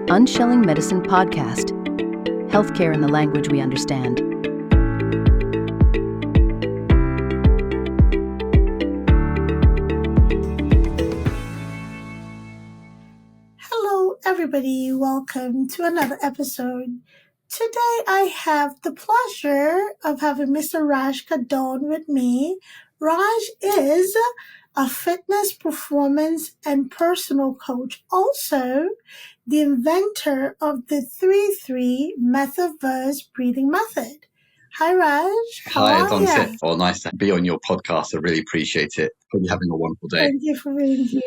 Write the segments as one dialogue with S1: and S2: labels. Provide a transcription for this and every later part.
S1: Unshelling Medicine Podcast. Healthcare in the language we understand.
S2: Hello, everybody. Welcome to another episode. Today, I have the pleasure of having Mr. Raj Khedun with me. Raj is a fitness, performance, and personal coach. Also, the inventor of the 3-3 metaverse breathing method. Hi, Raj. How
S3: Hi,
S2: are
S3: it's
S2: you?
S3: Well, nice to be on your podcast. I really appreciate it. Hope you're having a wonderful day.
S2: Thank you for being here.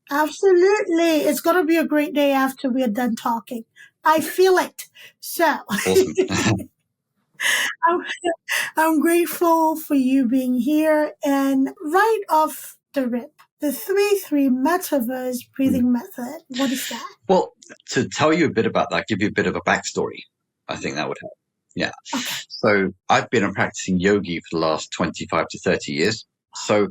S2: Absolutely. It's going to be a great day after we're done talking. I feel it. So
S3: Awesome.
S2: I'm, I'm grateful for you being here. And right off the rip, the 3-3 metaverse breathing method. What is that?
S3: Well, to tell you a bit about that, give you a bit of a backstory, I think that would help. Yeah.
S2: Okay.
S3: So I've been a practicing yogi for the last 25 to 30 years. So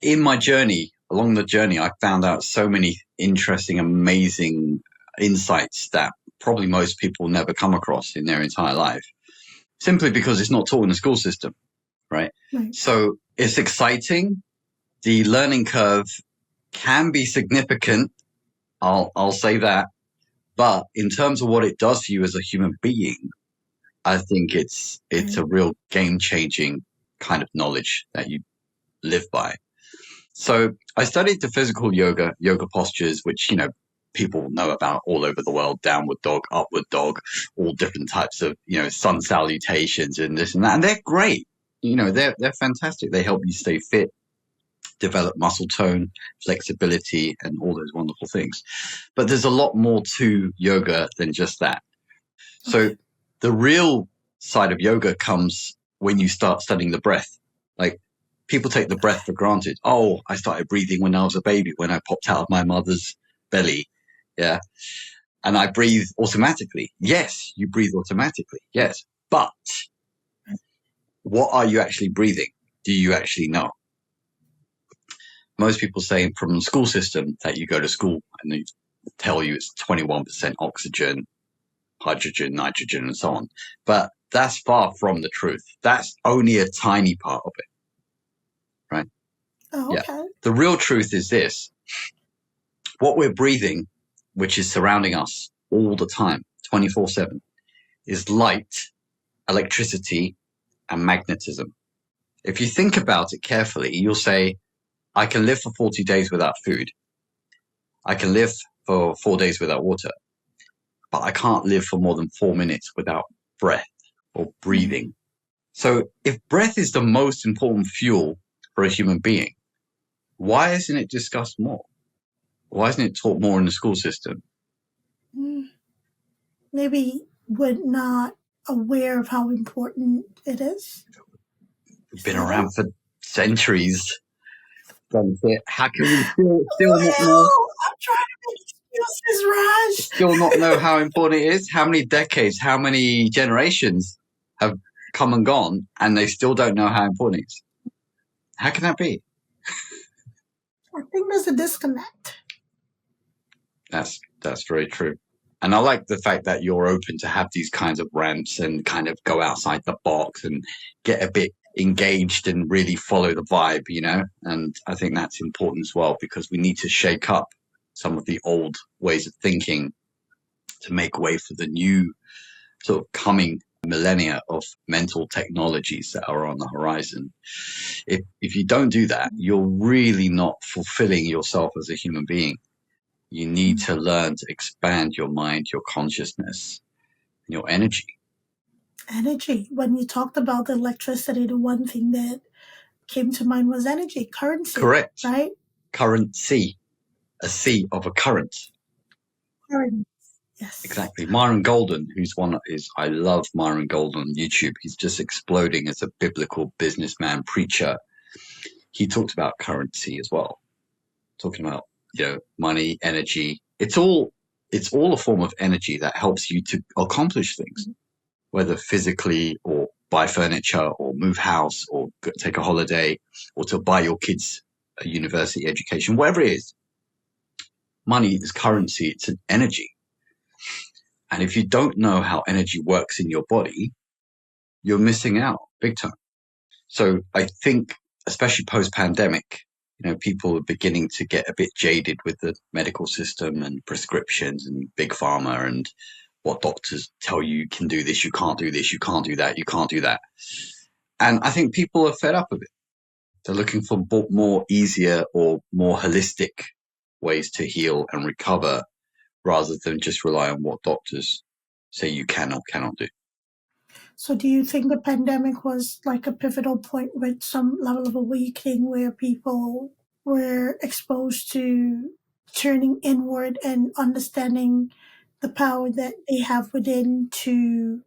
S3: in my journey, along the journey, I found out so many interesting, amazing insights that probably most people never come across in their entire life, simply because it's not taught in the school system, right? So it's exciting. The learning curve can be significant. I'll say that. But in terms of what it does for you as a human being, I think it's a real game-changing kind of knowledge that you live by. So I studied the physical yoga postures, which, people know about all over the world: downward dog, upward dog, all different types of, sun salutations and this and that. And they're great. They're fantastic. They help you stay fit, develop muscle tone, flexibility, and all those wonderful things. But there's a lot more to yoga than just that. So the real side of yoga comes when you start studying the breath. Like, people take the breath for granted. Oh, I started breathing when I was a baby, when I popped out of my mother's belly. Yeah. And I breathe automatically. Yes, you breathe automatically. Yes. But what are you actually breathing? Do you actually know? Most people say from the school system that you go to school and they tell you it's 21% oxygen, hydrogen, nitrogen, and so on. But that's far from the truth. That's only a tiny part of it, right?
S2: Oh, okay.
S3: Yeah. The real truth is this. What we're breathing, which is surrounding us all the time, 24/7, is light, electricity, and magnetism. If you think about it carefully, you'll say, I can live for 40 days without food. I can live for 4 days without water. But I can't live for more than 4 minutes without breath or breathing. So if breath is the most important fuel for a human being, why isn't it discussed more? Why isn't it taught more in the school system?
S2: Maybe we're not aware of how important it is.
S3: We've been around for centuries. How can we still not know?
S2: I'm trying to make excuses, Raj.
S3: Still not know how important it is? How many decades, how many generations have come and gone, and they still don't know how important it is? How can that be?
S2: I think there's a disconnect.
S3: That's very true. And I like the fact that you're open to have these kinds of rants and kind of go outside the box and get a bit engaged and really follow the vibe, and I think that's important as well, because we need to shake up some of the old ways of thinking to make way for the new sort of coming millennia of mental technologies that are on the horizon. If you don't do that, you're really not fulfilling yourself as a human being. You need to learn to expand your mind, your consciousness, and your energy.
S2: Energy. When you talked about the electricity, the one thing that came to mind was energy, currency.
S3: Correct.
S2: Right?
S3: Currency. A C of a current.
S2: Current. Yes.
S3: Exactly. Myron Golden, I love Myron Golden on YouTube. He's just exploding as a biblical businessman, preacher. He talks about currency as well. Talking about, money, energy. It's all a form of energy that helps you to accomplish things, whether physically or buy furniture or move house or take a holiday or to buy your kids a university education, whatever it is. Money is currency. It's an energy. And if you don't know how energy works in your body, you're missing out big time. So I think, especially post-pandemic, people are beginning to get a bit jaded with the medical system and prescriptions and big pharma and what doctors tell you can do this, you can't do this, you can't do that, you can't do that. And I think people are fed up of it. They're looking for more easier or more holistic ways to heal and recover rather than just rely on what doctors say you can or cannot do.
S2: So do you think the pandemic was like a pivotal point with some level of awakening where people were exposed to turning inward and understanding the power that they have within to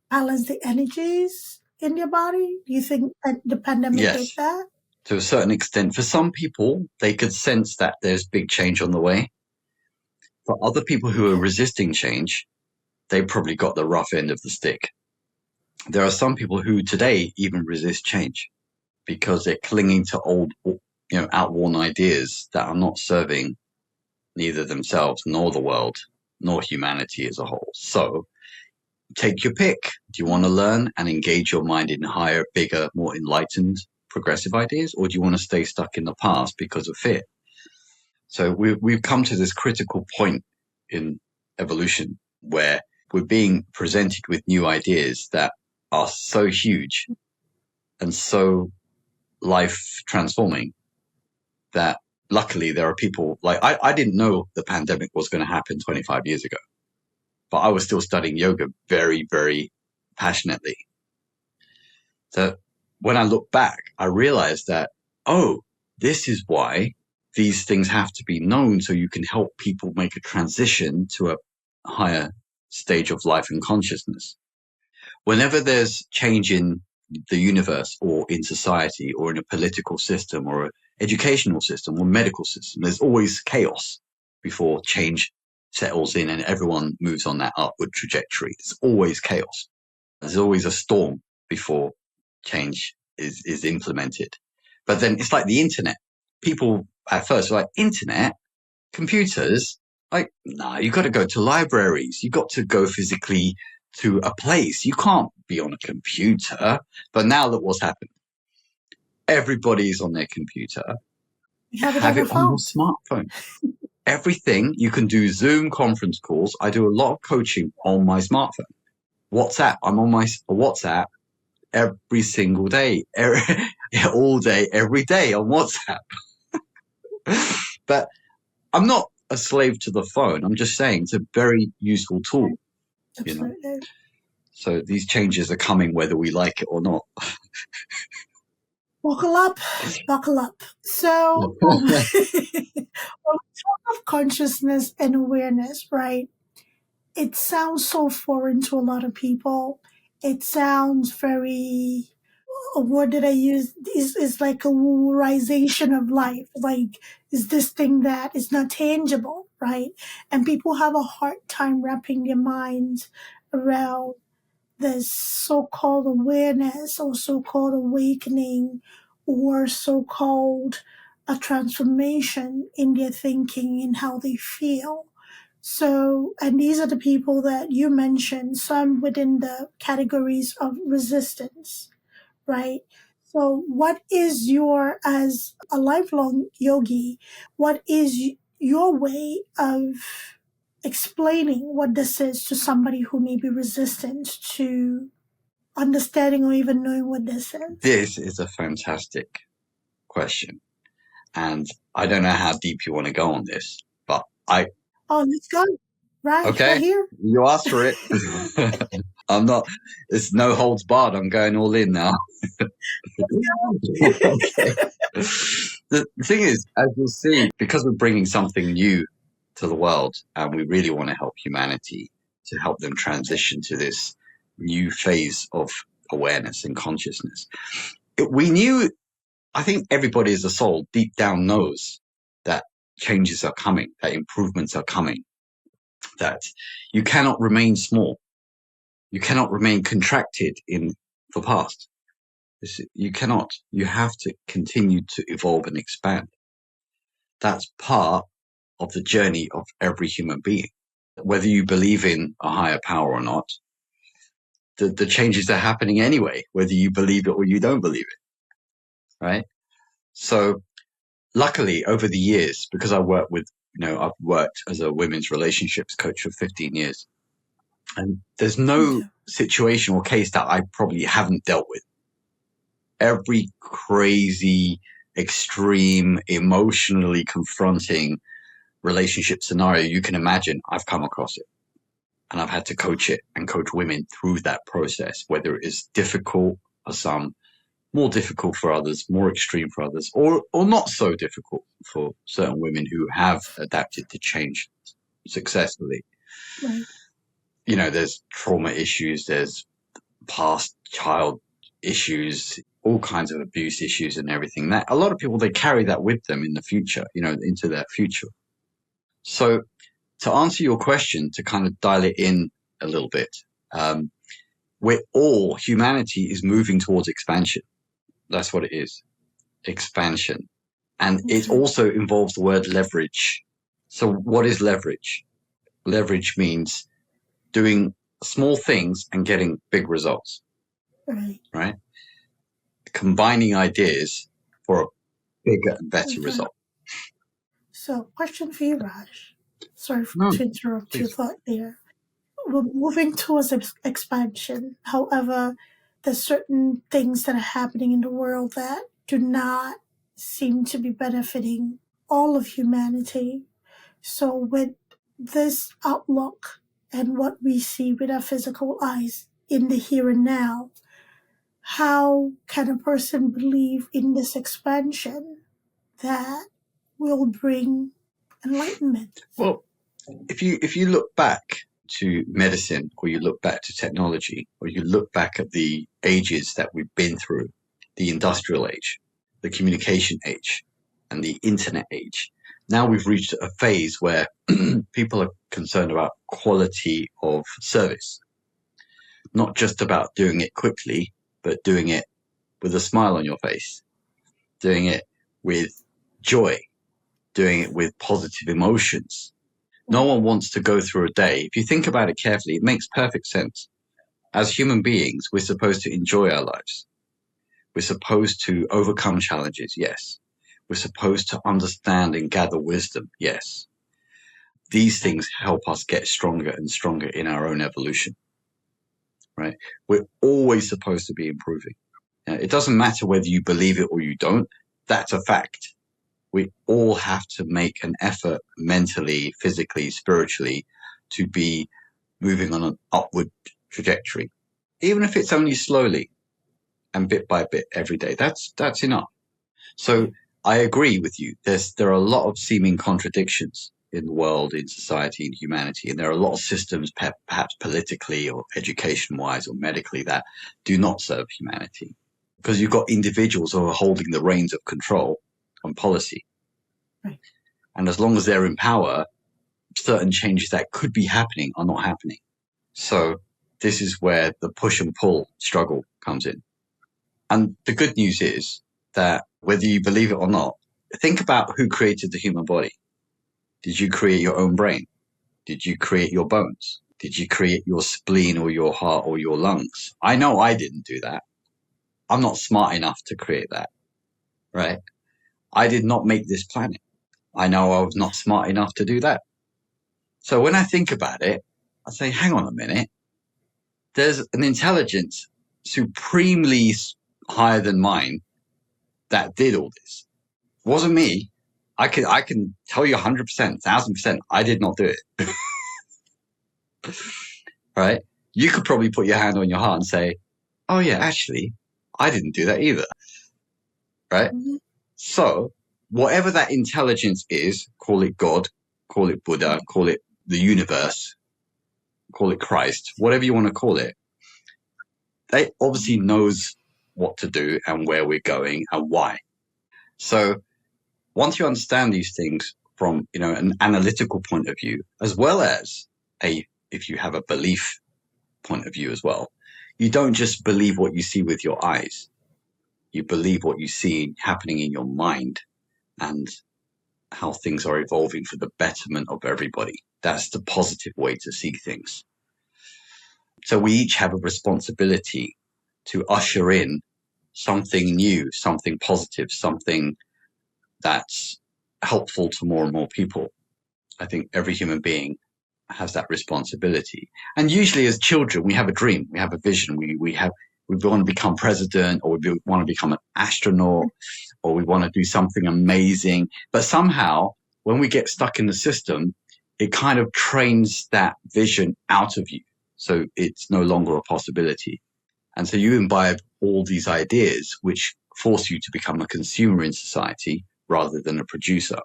S2: balance the energies in their body? Do you think that the pandemic did
S3: Yes,
S2: that?
S3: to a certain extent. For some people, they could sense that there's big change on the way. For other people who are
S2: Okay.
S3: resisting change, they probably got the rough end of the stick. There are some people who today even resist change because they're clinging to old, outworn ideas that are not serving neither themselves nor the world nor humanity as a whole. So take your pick. Do you want to learn and engage your mind in higher, bigger, more enlightened, progressive ideas, or do you want to stay stuck in the past because of fear? So we've come to this critical point in evolution where we're being presented with new ideas that are so huge and so life transforming that luckily there are people like I didn't know the pandemic was going to happen 25 years ago, but I was still studying yoga very, very passionately. So when I look back, I realized that, oh, this is why these things have to be known so you can help people make a transition to a higher stage of life and consciousness. Whenever there's change in the universe or in society or in a political system or an educational system or medical system, there's always chaos before change settles in and everyone moves on that upward trajectory. There's always chaos. There's always a storm before change is implemented. But then it's like the internet. People at first are like, internet, computers, like, nah, you got to go to libraries. You got to go physically to a place. You can't be on a computer. But now look what's happened. Everybody's on their computer.
S2: We have it
S3: Have
S2: on our
S3: it on your
S2: phones.
S3: smartphone. Everything you can do Zoom conference calls. I do a lot of coaching on my smartphone. WhatsApp. I'm on my WhatsApp every single day, all day, every day on WhatsApp. But I'm not a slave to the phone. I'm just saying it's a very useful tool,
S2: Absolutely.
S3: So these changes are coming whether we like it or not.
S2: Buckle up, buckle up. So, when we talk of consciousness and awareness, right? It sounds so foreign to a lot of people. It sounds very, a word that I use is like a wooerization of life. Like, is this thing that is not tangible, right? And people have a hard time wrapping their minds around this so-called awareness or so-called awakening or so-called a transformation in their thinking and how they feel. So, and these are the people that you mentioned, some within the categories of resistance, right? So, what is as a lifelong yogi, what is your way of explaining what this is to somebody who may be resistant to understanding or even knowing what this is?
S3: This is a fantastic question. And I don't know how deep you want to go on this, but
S2: Oh, let's go. Raj, we're
S3: okay,
S2: here.
S3: you asked for it. I'm not, it's no holds barred. I'm going all in now. Okay. The thing is, as you'll see, because we're bringing something new to the world and we really want to help humanity to help them transition to this new phase of awareness and consciousness. We knew, I think everybody as a soul deep down knows that changes are coming, that improvements are coming, that you cannot remain small. You cannot remain contracted in the past. You cannot. You have to continue to evolve and expand. That's part of the journey of every human being. whether you believe in a higher power or not, the changes are happening anyway, whether you believe it or you don't believe it, right? So luckily, over the years, because I've worked as a women's relationships coach for 15 years, and there's no situation or case that I probably haven't dealt with. Every crazy, extreme, emotionally confronting relationship scenario you can imagine, I've come across it. And I've had to coach it and coach women through that process, whether it is difficult for some, more difficult for others, more extreme for others, or not so difficult for certain women who have adapted to change successfully.
S2: Right.
S3: There's trauma issues, there's past child issues, all kinds of abuse issues and everything. That a lot of people, they carry that with them in the future, into their future. So to answer your question, to kind of dial it in a little bit, humanity is moving towards expansion. That's what it is. Expansion. And it also involves the word leverage. So what is leverage? Leverage means doing small things and getting big results. Right? Combining ideas for a bigger and better result.
S2: So, question for you, Raj. Sorry to interrupt your thought there. We're moving towards expansion. However, there's certain things that are happening in the world that do not seem to be benefiting all of humanity. So with this outlook and what we see with our physical eyes in the here and now, how can a person believe in this expansion that will bring enlightenment?
S3: Well, if you look back to medicine, or you look back to technology, or you look back at the ages that we've been through, the industrial age, the communication age, and the internet age, now we've reached a phase where people are concerned about quality of service. Not just about doing it quickly, but doing it with a smile on your face, doing it with joy, doing it with positive emotions. No one wants to go through a day. If you think about it carefully, it makes perfect sense. As human beings, we're supposed to enjoy our lives. We're supposed to overcome challenges, yes. We're supposed to understand and gather wisdom, yes. These things help us get stronger and stronger in our own evolution, right? We're always supposed to be improving. It doesn't matter whether you believe it or you don't. That's a fact. We all have to make an effort mentally, physically, spiritually to be moving on an upward trajectory. Even if it's only slowly and bit by bit every day, that's enough. So I agree with you. There are a lot of seeming contradictions in the world, in society, in humanity, and there are a lot of systems, perhaps politically or education-wise or medically, that do not serve humanity. Because you've got individuals who are holding the reins of control on policy.
S2: Right.
S3: And as long as they're in power, certain changes that could be happening are not happening. So this is where the push and pull struggle comes in. And the good news is that whether you believe it or not, think about who created the human body. Did you create your own brain? Did you create your bones? Did you create your spleen or your heart or your lungs? I know I didn't do that. I'm not smart enough to create that, right? I did not make this planet. I know I was not smart enough to do that. So when I think about it, I say, hang on a minute. There's an intelligence supremely higher than mine that did all this. It wasn't me. I can tell you 100%, 1,000%, I did not do it. Right? You could probably put your hand on your heart and say, oh yeah, actually, I didn't do that either. Right?
S2: Mm-hmm.
S3: So whatever that intelligence is, call it God, call it Buddha, call it the universe, call it Christ, whatever you want to call it, they obviously knows what to do and where we're going and why. So once you understand these things from, an analytical point of view, as well as if you have a belief point of view as well, you don't just believe what you see with your eyes. You believe what you see happening in your mind and how things are evolving for the betterment of everybody. That's the positive way to see things. So we each have a responsibility to usher in something new, something positive, something that's helpful to more and more people. I think every human being has that responsibility. And usually as children, we have a dream, we have a vision, we want to become president, or we want to become an astronaut, or we want to do something amazing. But somehow, when we get stuck in the system, it kind of trains that vision out of you. So it's no longer a possibility. And so you imbibe all these ideas, which force you to become a consumer in society rather than a producer.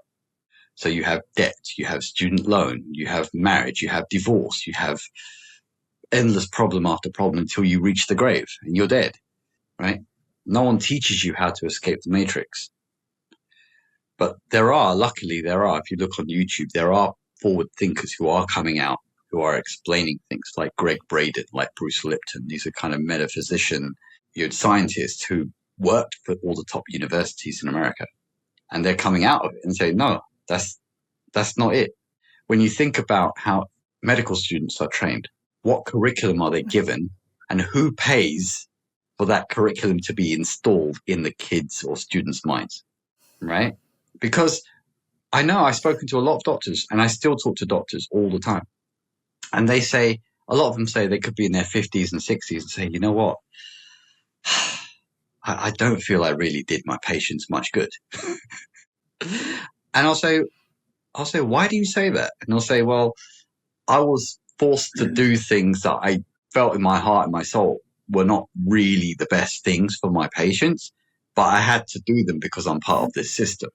S3: So you have debt, you have student loan, you have marriage, you have divorce, you have endless problem after problem until you reach the grave and you're dead, right? No one teaches you how to escape the matrix. But luckily, if you look on YouTube, there are forward thinkers who are coming out, who are explaining things like Greg Braden, like Bruce Lipton. These are kind of metaphysician scientists who worked for all the top universities in America. And they're coming out of it and saying, no, that's not it. When you think about how medical students are trained, what curriculum are they given, and who pays for that curriculum to be installed in the kids' or students' minds, right? Because I know I've spoken to a lot of doctors, and I still talk to doctors all the time. And a lot of them say they could be in their 50s and 60s and say, you know what? I don't feel I really did my patients much good. And I'll say, why do you say that? And they'll say, well, I was forced to do things that I felt in my heart and my soul were not really the best things for my patients, but I had to do them because I'm part of this system.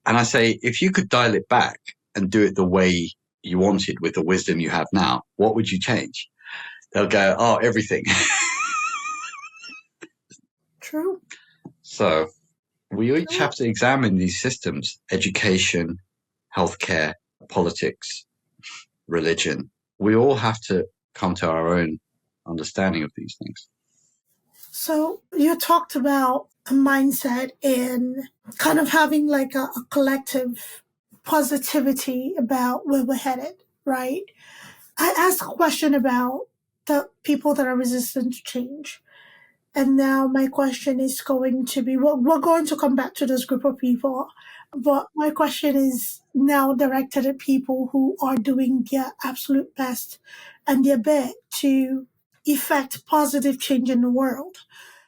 S3: And I say, if you could dial it back and do it the way you wanted with the wisdom you have now, what would you change? They'll go, oh, everything.
S2: True.
S3: So we each have to examine these systems: education, healthcare, politics, religion. We all have to come to our own understanding of these things.
S2: So you talked about a mindset and kind of having like a collective positivity about where we're headed, right? I asked a question about the people that are resistant to change. And now my question is going to be, we're going to come back to this group of people, but my question is now directed at people who are doing their absolute best and their best to effect positive change in the world.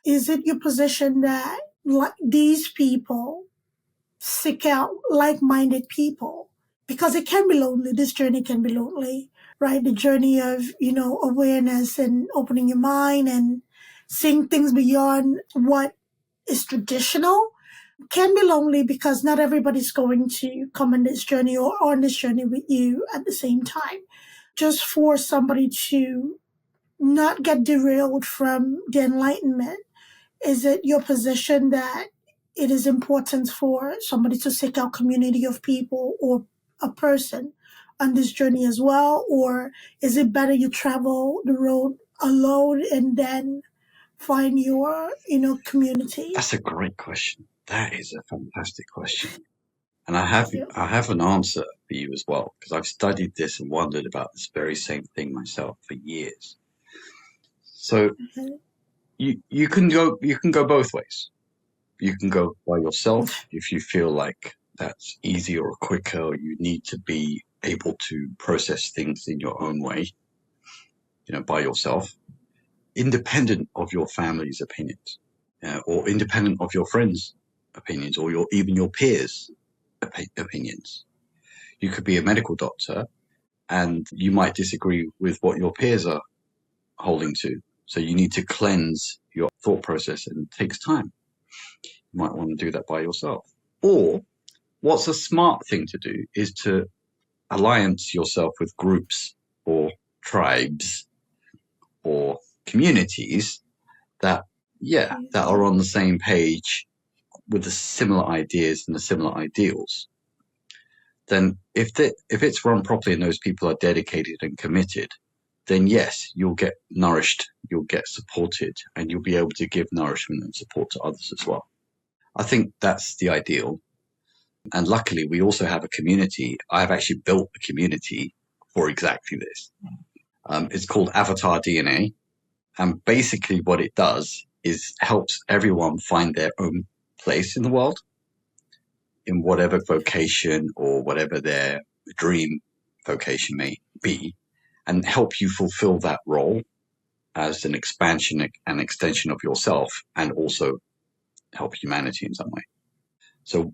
S2: Is it your position that these people seek out like-minded people? Because it can be lonely. This journey can be lonely, right? The journey of, awareness and opening your mind and seeing things beyond what is traditional can be lonely because not everybody's going to come on this journey or on this journey with you at the same time. Just for somebody to not get derailed from the enlightenment, is it your position that it is important for somebody to seek out community of people or a person on this journey as well? Or is it better you travel the road alone and then find your, community?
S3: That's a great question. That is a fantastic question. And I have an answer for you as well, because I've studied this and wondered about this very same thing myself for years. So you can go both ways. You can go by yourself if you feel like that's easier or quicker, or you need to be able to process things in your own way, by yourself, independent of your family's opinions, or independent of your friends' opinions, or even your peers' opinions. You could be a medical doctor and you might disagree with what your peers are holding to. So you need to cleanse your thought process, and it takes time. You might want to do that by yourself. Or what's a smart thing to do is to alliance yourself with groups or tribes or communities that are on the same page with the similar ideas and the similar ideals. Then if it's run properly and those people are dedicated and committed, then yes, you'll get nourished, you'll get supported, and you'll be able to give nourishment and support to others as well. I think that's the ideal. And luckily, we also have a community. I've actually built a community for exactly this. It's called Avatar DNA. And basically what it does is helps everyone find their own place in the world, in whatever vocation or whatever their dream vocation may be, and help you fulfill that role as an expansion and extension of yourself, and also help humanity in some way. So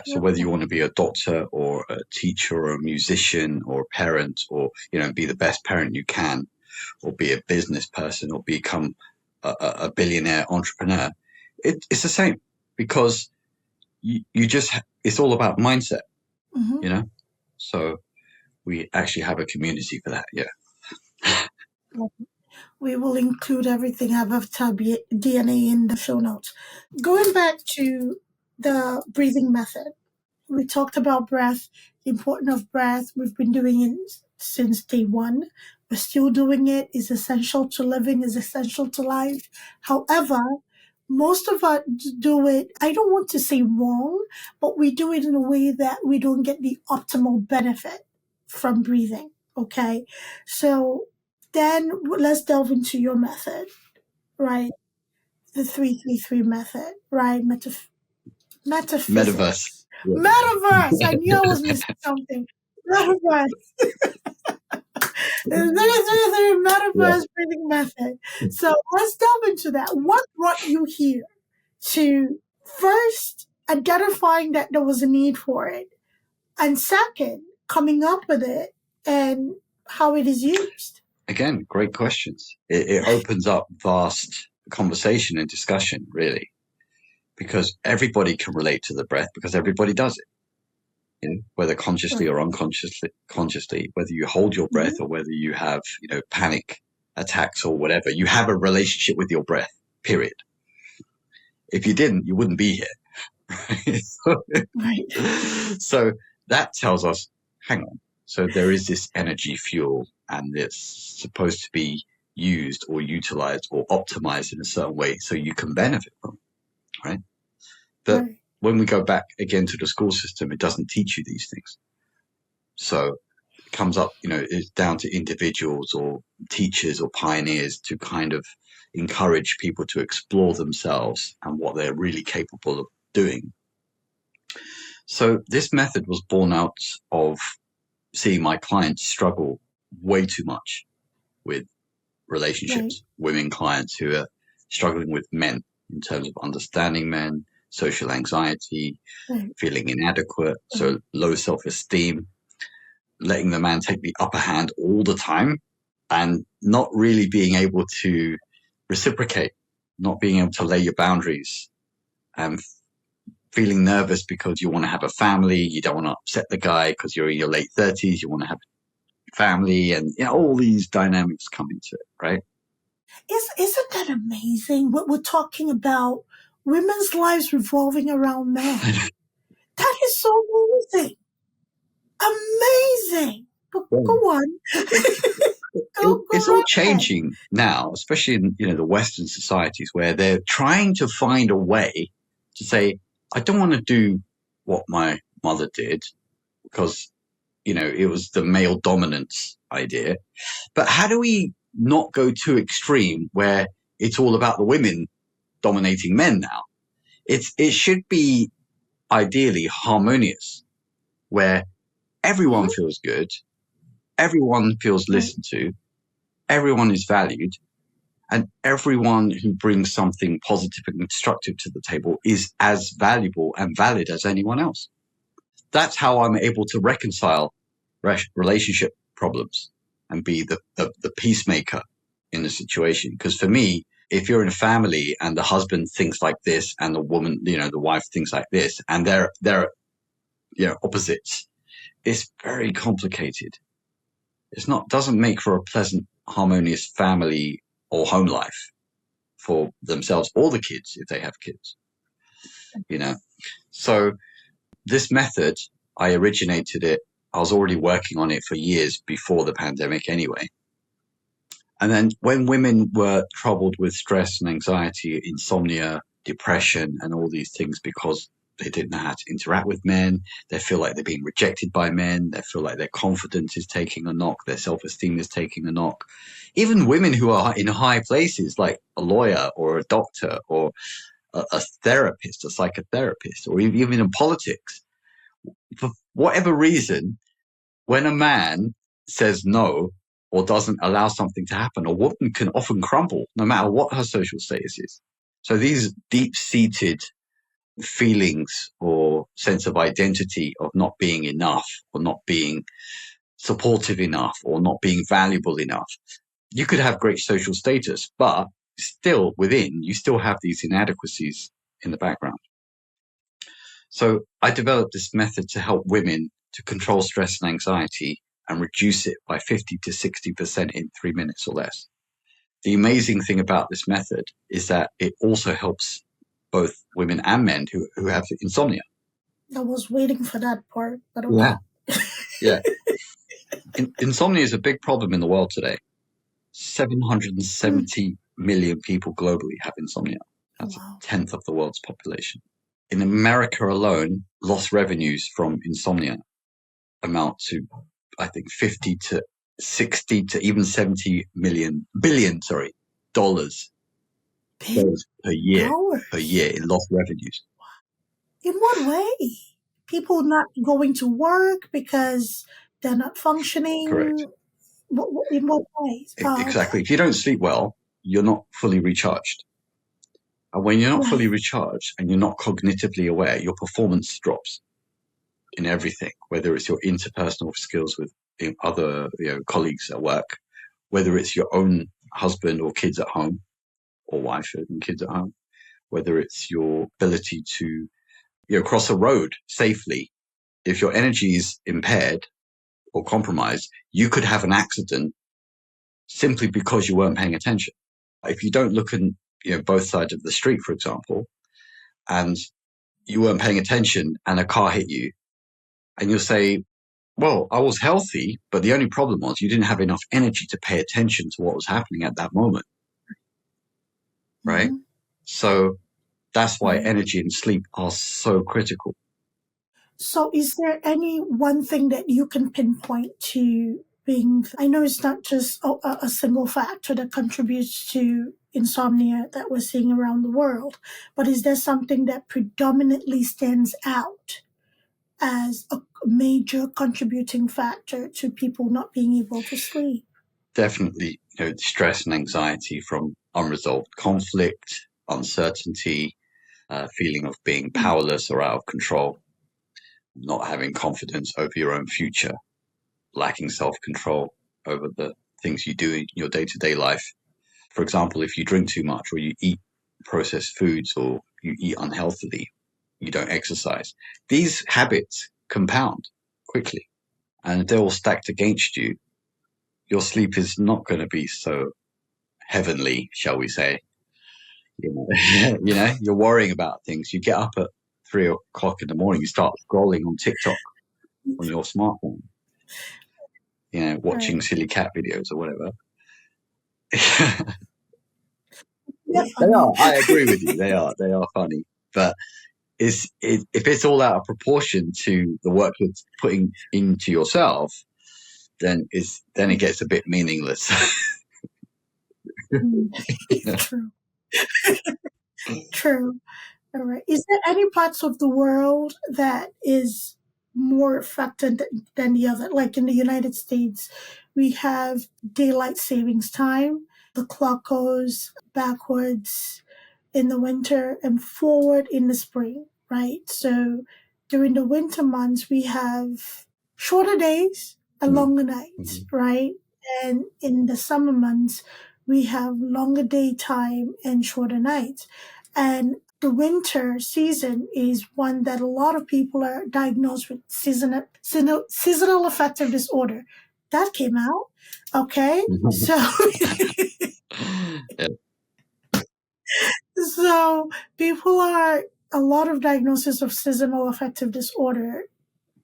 S3: so whether you want to be a doctor or a teacher or a musician or a parent, or be the best parent you can, or be a business person, or become a billionaire entrepreneur, it's the same, because you just, it's all about mindset. So we actually have a community for that.
S2: We will include everything Avatar DNA in the show notes. Going back to the breathing method, we talked about breath, the importance of breath. We've been doing it since day one. We're still doing it. It's essential to living, is essential to life. However, most of us do it, I don't want to say wrong, but we do it in a way that we don't get the optimal benefit from breathing. Okay. So then let's delve into your method, right? The 333 method, right? Metaphysics.
S3: Metaverse. Yeah.
S2: Metaverse. I knew I was missing something. Metaverse. The metaverse breathing method. So let's delve into that. What brought you here to first identifying that there was a need for it, and second, coming up with it and how it is used?
S3: Again, great questions. It opens up vast conversation and discussion, really, because everybody can relate to the breath, because everybody does it, whether consciously or unconsciously, whether you hold your breath or whether you have, panic attacks or whatever, you have a relationship with your breath, period. If you didn't, you wouldn't be here.
S2: Right.
S3: So that tells us, hang on. So there is this energy fuel, and it's supposed to be used or utilized or optimized in a certain way so you can benefit from it, right? But when we go back again to the school system, it doesn't teach you these things. So it comes up, it's down to individuals or teachers or pioneers to kind of encourage people to explore themselves and what they're really capable of doing. So this method was born out of seeing my clients struggle way too much with relationships, women clients who are struggling with men in terms of understanding men, social anxiety, feeling inadequate, so low self-esteem, letting the man take the upper hand all the time, and not really being able to reciprocate, not being able to lay your boundaries, and feeling nervous because you want to have a family, you don't want to upset the guy because you're in your late 30s, you want to have a family, and all these dynamics come into it, right?
S2: Isn't that amazing? What we're talking about, women's lives revolving around men. That is so amazing. Amazing. But go on.
S3: It's all changing now, especially in the Western societies, where they're trying to find a way to say, I don't want to do what my mother did because, it was the male dominance idea. But how do we not go too extreme where it's all about the women dominating men now? It should be ideally harmonious, where everyone feels good, everyone feels listened to, everyone is valued, and everyone who brings something positive and constructive to the table is as valuable and valid as anyone else. That's how I'm able to reconcile relationship problems and be the peacemaker in the situation. Because for me, if you're in a family and the husband thinks like this and the woman, the wife thinks like this, and they're opposites, it's very complicated. Doesn't make for a pleasant, harmonious family or home life for themselves or the kids if they have kids. So this method, I originated it. I was already working on it for years before the pandemic anyway. And then when women were troubled with stress and anxiety, insomnia, depression, and all these things because They didn't know how to interact with men. They feel like they're being rejected by men. They feel like their confidence is taking a knock. Their self-esteem is taking a knock. Even women who are in high places, like a lawyer or a doctor or a therapist, a psychotherapist, or even in politics, for whatever reason, when a man says no or doesn't allow something to happen, a woman can often crumble no matter what her social status is. So these deep-seated feelings or sense of identity of not being enough or not being supportive enough or not being valuable enough, you could have great social status, but still within, you still have these inadequacies in the background. So I developed this method to help women to control stress and anxiety and reduce it by 50 to 60% in 3 minutes or less. The amazing thing about this method is that it also helps both women and men who have insomnia.
S2: I was waiting for that part, but okay.
S3: Yeah. Insomnia is a big problem in the world today. 770 million people globally have insomnia. That's
S2: Wow.
S3: a tenth of the world's population. In America alone, lost revenues from insomnia amount to, I think, 50 to 60 to even 70 billion dollars per year in lost revenues.
S2: In what way? People not going to work because they're not functioning?
S3: Correct.
S2: In what ways?
S3: Exactly. If you don't sleep well, you're not fully recharged. And when you're not fully recharged and you're not cognitively aware, your performance drops in everything, whether it's your interpersonal skills with other colleagues at work, whether it's your own husband or kids at home, or wife and kids at home, whether it's your ability to cross a road safely. If your energy is impaired or compromised, you could have an accident simply because you weren't paying attention. If you don't look in both sides of the street, for example, and you weren't paying attention and a car hit you, and you'll say, well, I was healthy, but the only problem was you didn't have enough energy to pay attention to what was happening at that moment. Right? So that's why energy and sleep are so critical.
S2: So is there any one thing that you can pinpoint to being, I know it's not just a single factor that contributes to insomnia that we're seeing around the world, but is there something that predominantly stands out as a major contributing factor to people not being able to sleep?
S3: Definitely, stress and anxiety from unresolved conflict, uncertainty, feeling of being powerless or out of control, not having confidence over your own future, lacking self-control over the things you do in your day-to-day life. For example, if you drink too much or you eat processed foods or you eat unhealthily, you don't exercise, these habits compound quickly. And if they're all stacked against you, your sleep is not going to be so heavenly, shall we say. You're worrying about things. You get up at 3 o'clock in the morning, you start scrolling on TikTok on your smartphone, watching silly cat videos or whatever. They are. I agree with you. They are funny, but if it's all out of proportion to the work you're putting into yourself, then it gets a bit meaningless.
S2: True. True. All right. Is there any parts of the world that is more affected than the other? Like in the United States, we have daylight savings time. The clock goes backwards in the winter and forward in the spring, right? So during the winter months, we have shorter days and longer nights, right? And in the summer months, we have longer daytime and shorter nights. And the winter season is one that a lot of people are diagnosed with seasonal affective disorder. That came out. Okay. So So people are a lot of diagnosis of seasonal affective disorder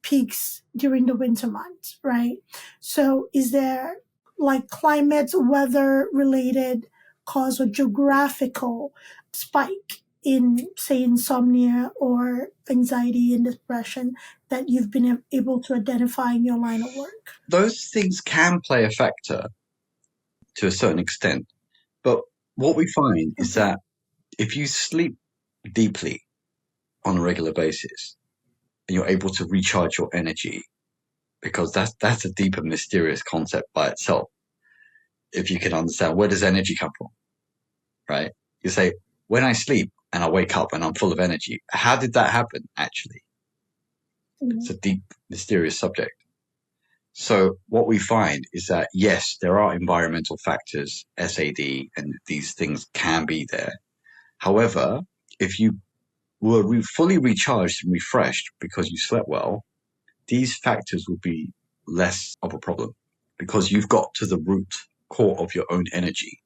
S2: peaks during the winter months, right? So is there like climate, weather related cause or geographical spike in, say, insomnia or anxiety and depression that you've been able to identify in your line of work?
S3: Those things can play a factor to a certain extent. But what we find is that if you sleep deeply on a regular basis and you're able to recharge your energy, because that's a deep and mysterious concept by itself. If you can understand, where does energy come from, right? You say, when I sleep and I wake up and I'm full of energy, how did that happen, actually? It's a deep, mysterious subject. So what we find is that, yes, there are environmental factors, SAD, and these things can be there. However, if you were fully recharged and refreshed because you slept well, these factors will be less of a problem because you've got to the root core of your own energy.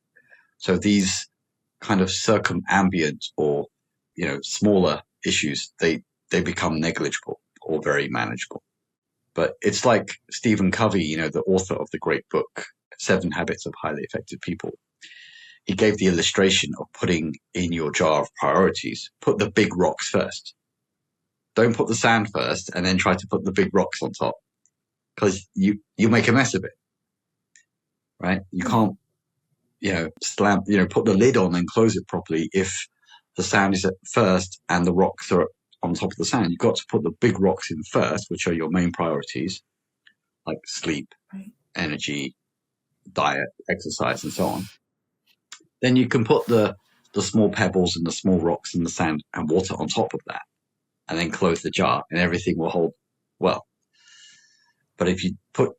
S3: So these kind of circumambient or, smaller issues, they become negligible or very manageable. But it's like Stephen Covey, the author of the great book, 7 Habits of Highly Effective People. He gave the illustration of putting in your jar of priorities, put the big rocks first. Don't put the sand first and then try to put the big rocks on top, because you make a mess of it, right? You can't, put the lid on and close it properly if the sand is at first and the rocks are on top of the sand. You've got to put the big rocks in first, which are your main priorities, like sleep, energy, diet, exercise, and so on. Then you can put the small pebbles and the small rocks and the sand and water on top of that, and then close the jar, and everything will hold well. But if you put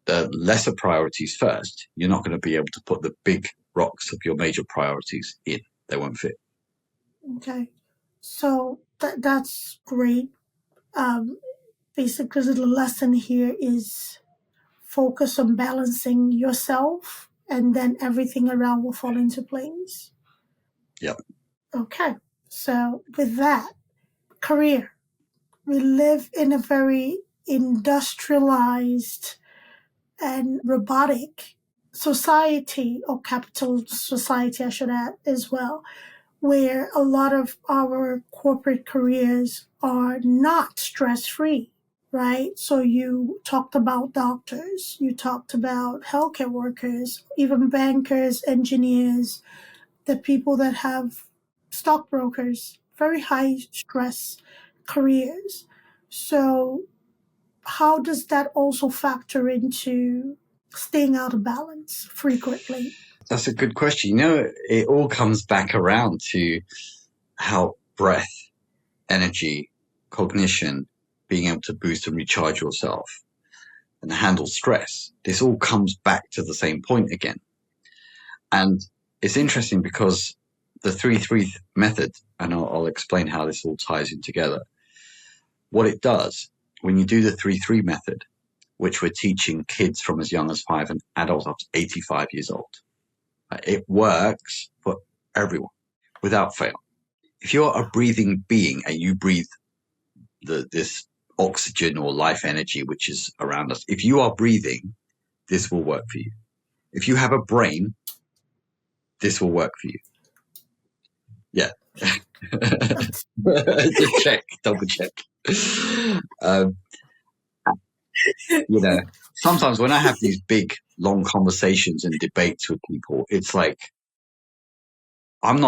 S3: the lesser priorities first, you're not going to be able to put the big rocks of your major priorities in. They won't fit.
S2: Okay. So that's great. Basically, the lesson here is focus on balancing yourself, and then everything around will fall into place.
S3: Yep.
S2: Okay. So with that, career. We live in a very industrialized and robotic society, or capital society, I should add as well, where a lot of our corporate careers are not stress-free, right? So you talked about doctors, you talked about healthcare workers, even bankers, engineers, the people that have stockbrokers, very high stress careers. So how does that also factor into staying out of balance frequently?
S3: That's a good question. It all comes back around to how breath, energy, cognition, being able to boost and recharge yourself and handle stress. This all comes back to the same point again. And it's interesting because the 3-3 method, and I'll explain how this all ties in together. What it does, when you do the 3-3 method, which we're teaching kids from as young as 5 and adults up to 85 years old, it works for everyone without fail. If you're a breathing being and you breathe this oxygen or life energy which is around us, if you are breathing, this will work for you. If you have a brain, this will work for you. Yeah. Just check, double check. Sometimes when I have these big, long conversations and debates with people, it's like, am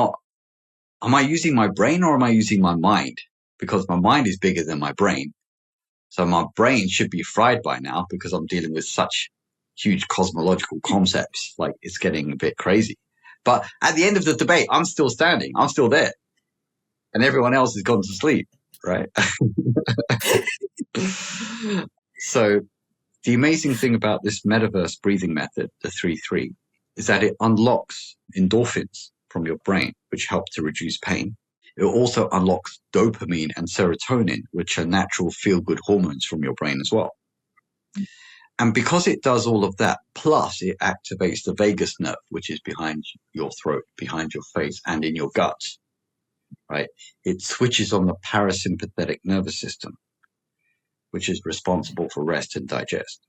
S3: I using my brain or am I using my mind? Because my mind is bigger than my brain. So my brain should be fried by now because I'm dealing with such huge cosmological concepts. Like, it's getting a bit crazy. But at the end of the debate, I'm still standing. I'm still there. And everyone else has gone to sleep, right? So the amazing thing about this metaverse breathing method, the 3-3, is that it unlocks endorphins from your brain, which help to reduce pain. It also unlocks dopamine and serotonin, which are natural feel-good hormones from your brain as well. And because it does all of that, plus it activates the vagus nerve, which is behind your throat, behind your face, and in your guts, right? It switches on the parasympathetic nervous system, which is responsible for rest and digest.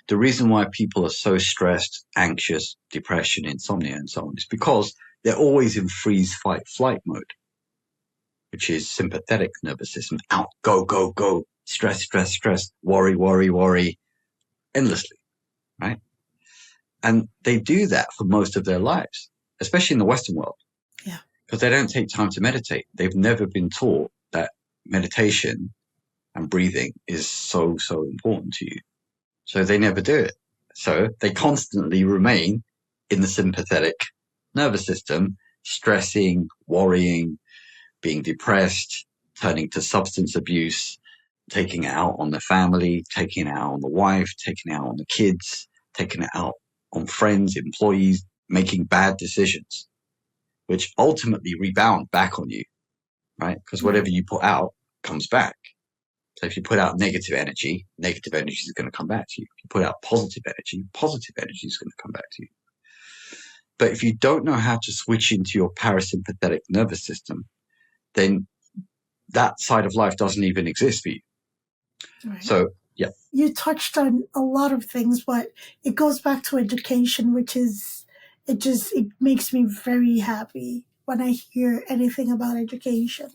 S3: The reason why people are so stressed, anxious, depression, insomnia, and so on is because they're always in freeze, fight, flight mode, which is sympathetic nervous system. Out, go, go, go, stress, stress, stress, worry, worry, worry, endlessly, right? And they do that for most of their lives, especially in the Western world.
S2: Yeah.
S3: Because they don't take time to meditate. They've never been taught that meditation and breathing is so, so important to you. So they never do it. So they constantly remain in the sympathetic nervous system, stressing, worrying, being depressed, turning to substance abuse, taking it out on the family, taking it out on the wife, taking it out on the kids, taking it out on friends, employees, making bad decisions, which ultimately rebound back on you, right? Because whatever you put out comes back. So if you put out negative energy is going to come back to you. If you put out positive energy is going to come back to you. But if you don't know how to switch into your parasympathetic nervous system, then that side of life doesn't even exist for you.
S2: Right.
S3: So, yeah.
S2: You touched on a lot of things, but it goes back to education, which is, it makes me very happy when I hear anything about education.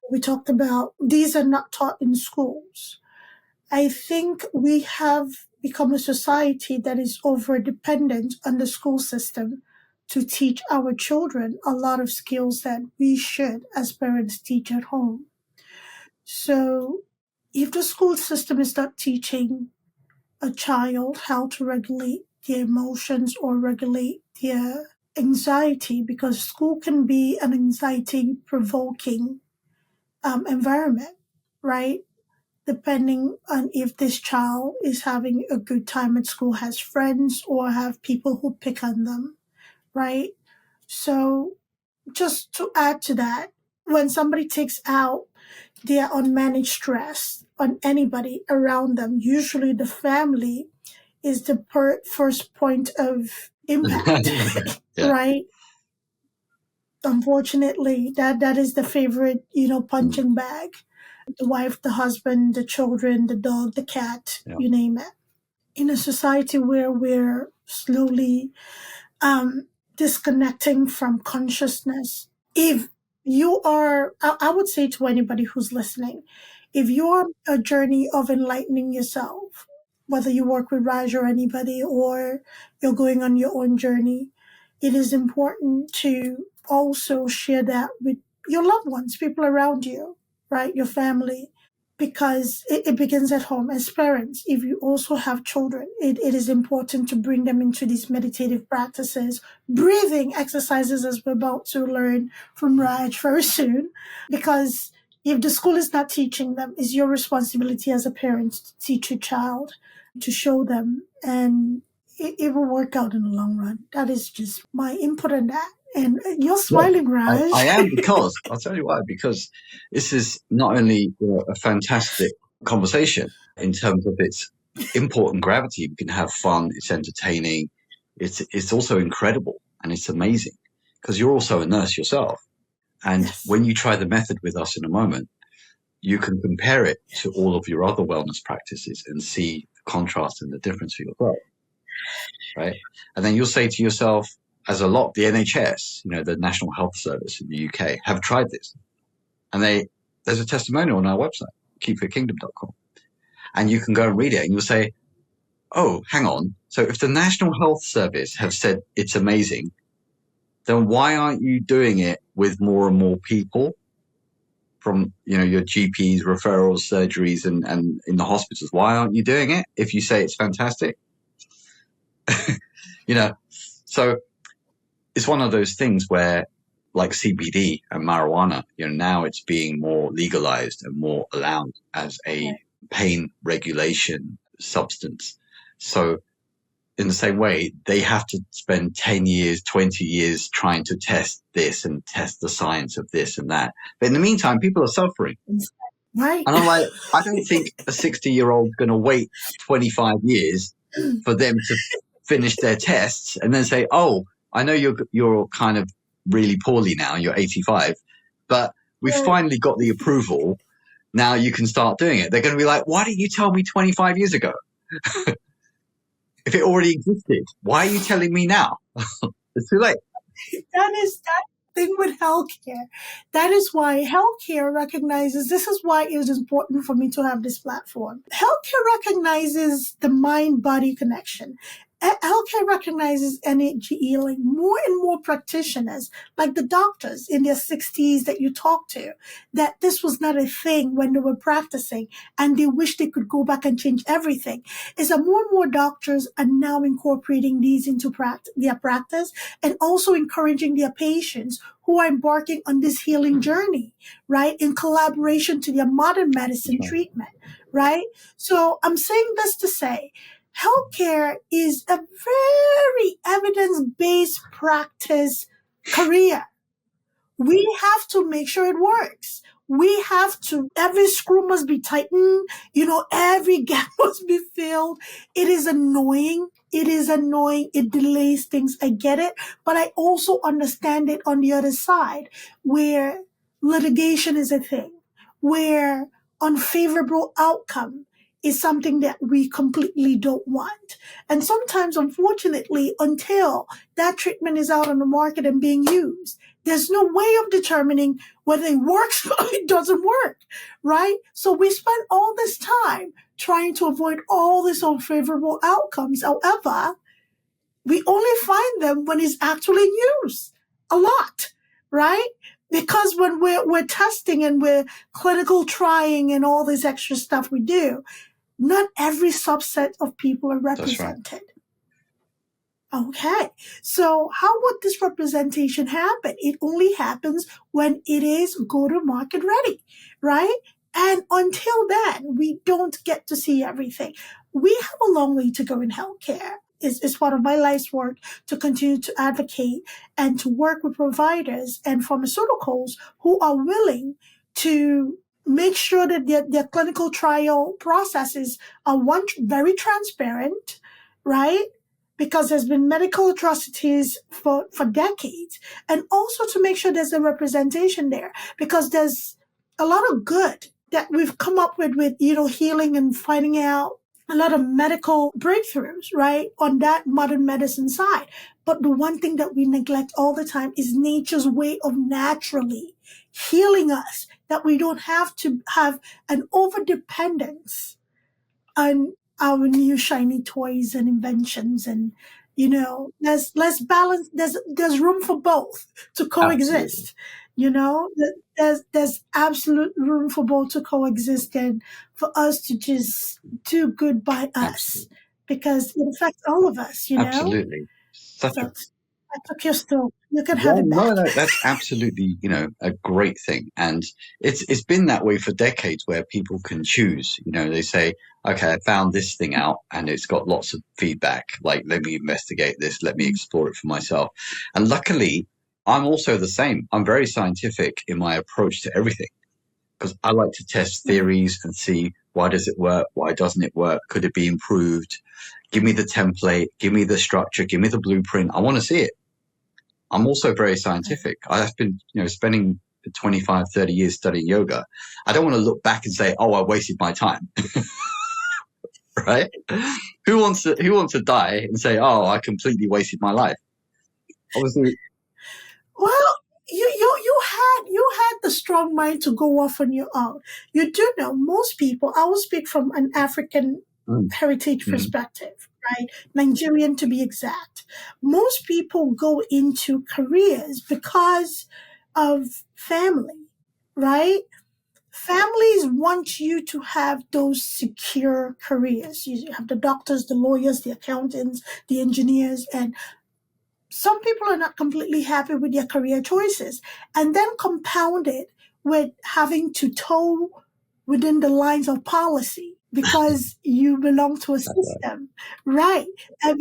S2: We talked about these are not taught in schools. I think we have become a society that is over dependent on the school system to teach our children a lot of skills that we should, as parents, teach at home. So, if the school system is not teaching a child how to regulate their emotions or regulate their anxiety, because school can be an anxiety provoking environment, right? Depending on if this child is having a good time at school, has friends, or have people who pick on them, right? So, just to add to that, when somebody takes out their unmanaged stress on anybody around them, usually the family is the first point of impact,
S3: Yeah.
S2: right? Unfortunately, that is the favorite, punching bag. The wife, the husband, the children, the dog, the cat, you name it. In a society where we're slowly disconnecting from consciousness, if you are, I would say to anybody who's listening, if you're on a journey of enlightening yourself, whether you work with Raj or anybody, or you're going on your own journey, it is important to also share that with your loved ones, people around you, right? Your family, because it begins at home. As parents, if you also have children, it is important to bring them into these meditative practices, breathing exercises, as we're about to learn from Raj very soon, because if the school is not teaching them, it's your responsibility as a parent to teach your child, to show them, and it will work out in the long run. That is just my input on that. And you're smiling, Raj.
S3: I am, because I'll tell you why. Because this is not only a fantastic conversation in terms of its important gravity. We can have fun. It's entertaining. It's also incredible, and it's amazing because you're also a nurse yourself. And
S2: Yes.
S3: when you try the method with us in a moment, you can compare it to all of your other wellness practices and see the contrast and the difference for yourself. Right? And then you'll say to yourself, as a lot, the NHS, the National Health Service in the UK, have tried this. And there's a testimonial on our website, keepfitkingdom.com. And you can go and read it, and you'll say, oh, hang on. So if the National Health Service have said it's amazing, then why aren't you doing it with more and more people from, your GPs, referrals, surgeries, and in the hospitals? Why aren't you doing it if you say it's fantastic? So it's one of those things where, like CBD and marijuana, now it's being more legalized and more allowed as a pain regulation substance. So in the same way, they have to spend 10 years, 20 years trying to test this and test the science of this and that. But in the meantime, people are suffering.
S2: Right.
S3: And I'm like, I don't think a 60-year-old is going to wait 25 years for them to finish their tests and then say, oh, I know you're kind of really poorly now, you're 85, but we've finally got the approval. Now you can start doing it. They're going to be like, why didn't you tell me 25 years ago? If it already existed, why are you telling me now? It's too late.
S2: That thing with healthcare. That is why healthcare recognizes, this is why it is important for me to have this platform. Healthcare recognizes the mind body connection. Healthcare recognizes energy healing. More and more practitioners, like the doctors in their 60s that you talk to, that this was not a thing when they were practicing and they wish they could go back and change everything. Is that more and more doctors are now incorporating these into their practice, and also encouraging their patients who are embarking on this healing journey, right, in collaboration to their modern medicine treatment, right? So I'm saying this to say, healthcare is a very evidence-based practice career. We have to make sure it works. We have to, every screw must be tightened, every gap must be filled. It is annoying. It is annoying. It delays things. I get it. But I also understand it on the other side, where litigation is a thing, where unfavorable outcome is something that we completely don't want. And sometimes, unfortunately, until that treatment is out on the market and being used, there's no way of determining whether it works or it doesn't work, right? So we spend all this time trying to avoid all these unfavorable outcomes. However, we only find them when it's actually used a lot, right? Because when we're testing and we're clinical trying and all this extra stuff we do, not every subset of people are represented.
S3: That's right.
S2: Okay, so how would this representation happen? It only happens when it is go-to-market ready, right? And until then, we don't get to see everything. We have a long way to go in healthcare. It's part of my life's work to continue to advocate and to work with providers and pharmaceuticals who are willing to make sure that their clinical trial processes are, one, very transparent, right? Because there's been medical atrocities for decades, and also to make sure there's a representation there, because there's a lot of good that we've come up with healing and finding out a lot of medical breakthroughs, right, on that modern medicine side. But the one thing that we neglect all the time is nature's way of naturally healing us, that we don't have to have an overdependence on our new shiny toys and inventions. And there's less balance, there's room for both to coexist. There's absolute room for both to coexist, and for us to just do good by us, because it affects all of us.
S3: Absolutely. Such
S2: So
S3: a
S2: I took your story, you can have it back.
S3: no, that's absolutely, a great thing. And it's been that way for decades, where people can choose. They say, okay, I found this thing out and it's got lots of feedback. Like, let me investigate this, let me explore it for myself. And luckily, I'm also the same. I'm very scientific in my approach to everything, because I like to test theories and see, why does it work? Why doesn't it work? Could it be improved? Give me the template, give me the structure, give me the blueprint. I want to see it. I'm also very scientific. I've been, spending 25, 30 years studying yoga. I don't want to look back and say, oh, I wasted my time. Right? Who wants to die and say, oh, I completely wasted my life? Obviously.
S2: Well, you had the strong mind to go off on your own. You do know, most people, I will speak from an African heritage perspective, right? Nigerian, to be exact. Most people go into careers because of family, right? Families want you to have those secure careers. You have the doctors, the lawyers, the accountants, the engineers, and some people are not completely happy with their career choices, and then compound it with having to toe within the lines of policy because you belong to a system, right? And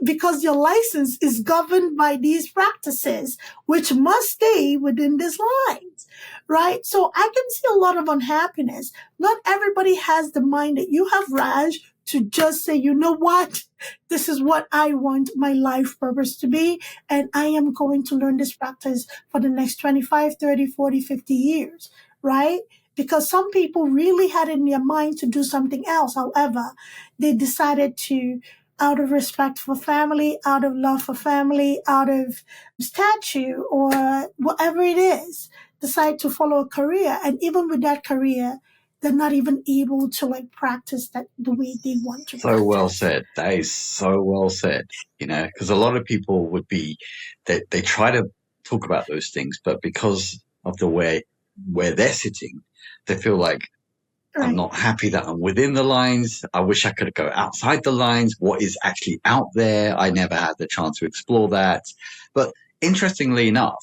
S2: because your license is governed by these practices, which must stay within these lines, right? So I can see a lot of unhappiness. Not everybody has the mind that you have, Raj, to just say, you know what? This is what I want my life purpose to be, and I am going to learn this practice for the next 25, 30, 40, 50 years, right? Because some people really had in their mind to do something else. However, they decided to out of respect for family, out of love for family, out of statue or whatever it is, decide to follow a career. And even with that career, they're not even able to like practice that the way they want to
S3: So well
S2: practice.
S3: said. That is so well said. Because a lot of people would be, they try to talk about those things, but because of the way where they're sitting, they feel like I'm
S2: Right.
S3: not happy that I'm within the lines. I wish I could go outside the lines. What is actually out there? I never had the chance to explore that. But interestingly enough,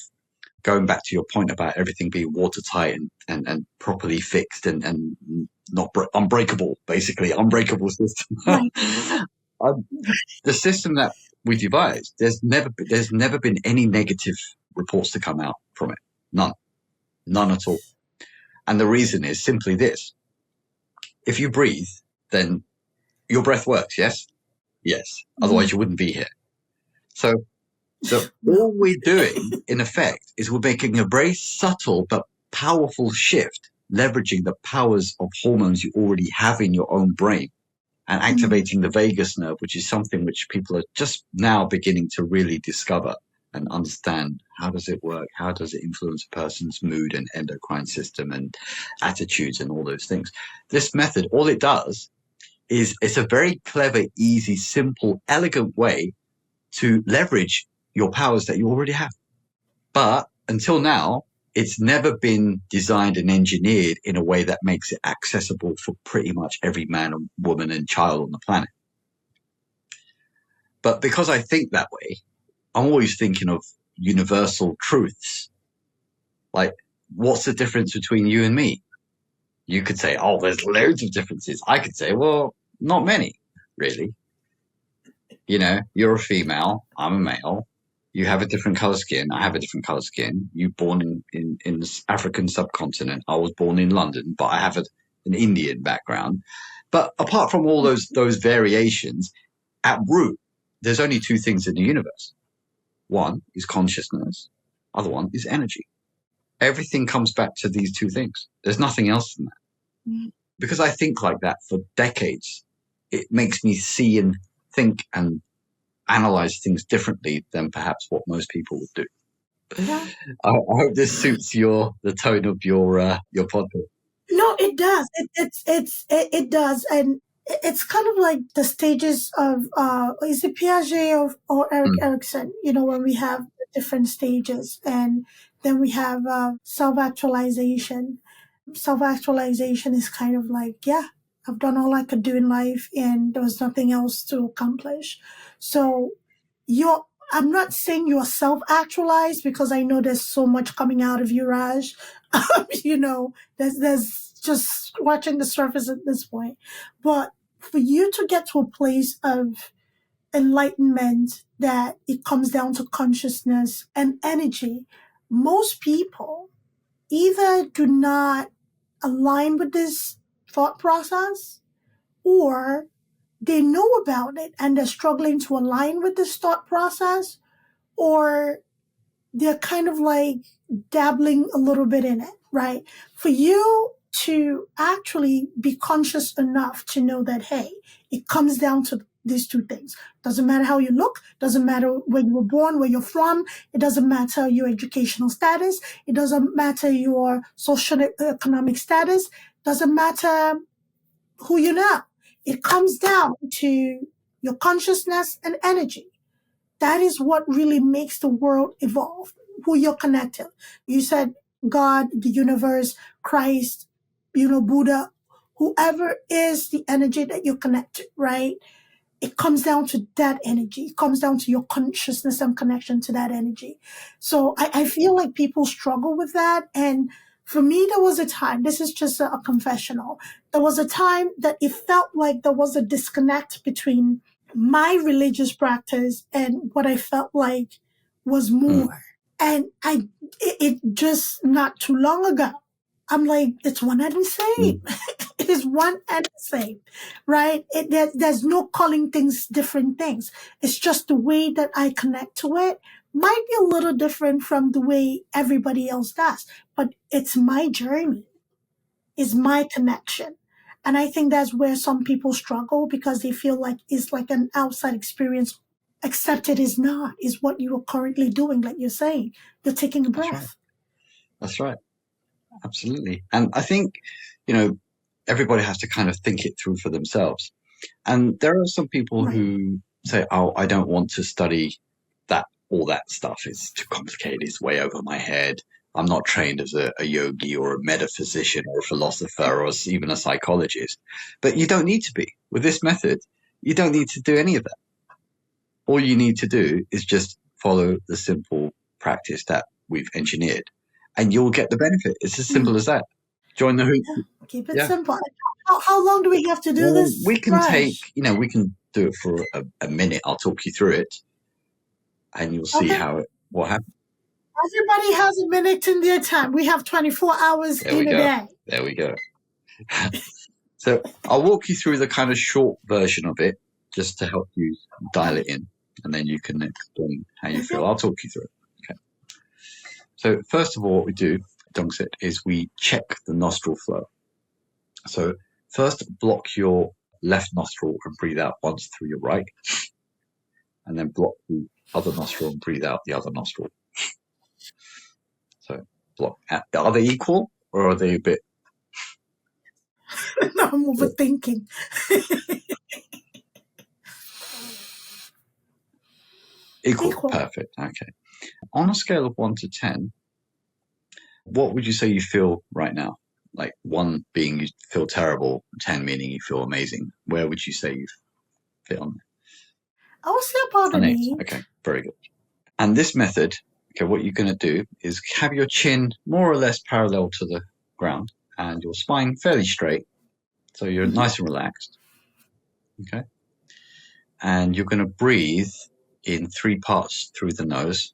S3: going back to your point about everything being watertight and properly fixed and not unbreakable, basically unbreakable system.
S2: Right.
S3: The system that we devised, there's never been any negative reports to come out from it. None at all. And the reason is simply this: if you breathe, then your breath works. Yes. Otherwise, you wouldn't be here. So all we're doing, in effect, is we're making a very subtle but powerful shift, leveraging the powers of hormones you already have in your own brain and activating the vagus nerve, which is something which people are just now beginning to really discover and understand. How does it work? How does it influence a person's mood and endocrine system and attitudes and all those things? This method, all it does is it's a very clever, easy, simple, elegant way to leverage your powers that you already have. But until now, it's never been designed and engineered in a way that makes it accessible for pretty much every man and woman and child on the planet. But because I think that way, I'm always thinking of universal truths. Like, what's the difference between you and me? You could say, oh, there's loads of differences. I could say, well, not many, really. You're a female, I'm a male. You have a different color skin, I have a different color skin. You're born in the African subcontinent. I was born in London, but I have an Indian background. But apart from all those variations, at root, there's only two things in the universe. One is consciousness, other one is energy. Everything comes back to these two things. There's nothing else than that. Because I think like that for decades, it makes me see and think and analyze things differently than perhaps what most people would do.
S2: Yeah.
S3: I hope this suits the tone of your podcast.
S2: No, it does. It does, and it's kind of like the stages of is it Piaget or Eric Erikson? When we have different stages, and then we have self actualization. Self actualization is kind of like, yeah, I've done all I could do in life, and there was nothing else to accomplish. So you're I'm not saying you're self-actualized because I know there's so much coming out of you, Raj. There's just watching the surface at this point. But for you to get to a place of enlightenment that it comes down to consciousness and energy, most people either do not align with this thought process or they know about it and they're struggling to align with this thought process, or they're kind of like dabbling a little bit in it, right? For you to actually be conscious enough to know that, hey, it comes down to these two things. Doesn't matter how you look, doesn't matter where you were born, where you're from, it doesn't matter your educational status, it doesn't matter your social economic status, doesn't matter who you know. It comes down to your consciousness and energy. That is what really makes the world evolve, who you're connected. You said God, the universe, Christ, Buddha, whoever is the energy that you connect to, right? It comes down to that energy. It comes down to your consciousness and connection to that energy. So I feel like people struggle with that. And for me, there was a time, this is just a confessional, there was a time that it felt like there was a disconnect between my religious practice and what I felt like was more. And it just not too long ago, I'm like, it's one and the same. It is one and the same, right? There's no calling things different things. It's just the way that I connect to it might be a little different from the way everybody else does, but it's my journey, it's my connection. And I think that's where some people struggle because they feel like it's like an outside experience, except it is not. It's what you are currently doing, like you're saying. You're taking a
S3: That's right.
S2: breath.
S3: That's right. Absolutely. And I think, everybody has to kind of think it through for themselves. And there are some people
S2: Right.
S3: who say, oh, I don't want to study all that stuff. It's too complicated. It's way over my head. I'm not trained as a yogi or a metaphysician or a philosopher or even a psychologist. But you don't need to be. With this method, you don't need to do any of that. All you need to do is just follow the simple practice that we've engineered, and you'll get the benefit. It's as simple as that. Join the hoop.
S2: Keep it
S3: Yeah.
S2: simple. How long do we have to do this,
S3: We can
S2: Raj?
S3: we can do it for a minute. I'll talk you through it, and you'll see
S2: Okay.
S3: what happens.
S2: Everybody has a minute in their time. We have 24 hours
S3: There we
S2: in a
S3: go.
S2: day.
S3: There we go. So I'll walk you through the kind of short version of it, just to help you dial it in, and then you can explain how you feel. I'll talk you through it. Okay. So first of all, what we do, Dongsit, is we check the nostril flow. So first, block your left nostril and breathe out once through your right, and then block the other nostril and breathe out the other nostril. So block. Are they equal or are they a bit?
S2: No, I'm overthinking.
S3: Equal. Perfect. Okay. On a scale of 1 to 10, what would you say you feel right now? Like 1 being you feel terrible, 10 meaning you feel amazing. Where would you say you feel?
S2: I would say about an 8.
S3: Okay, very good. And this method, okay, what you're going to do is have your chin more or less parallel to the ground and your spine fairly straight. So you're nice and relaxed. Okay. And you're going to breathe in 3 parts through the nose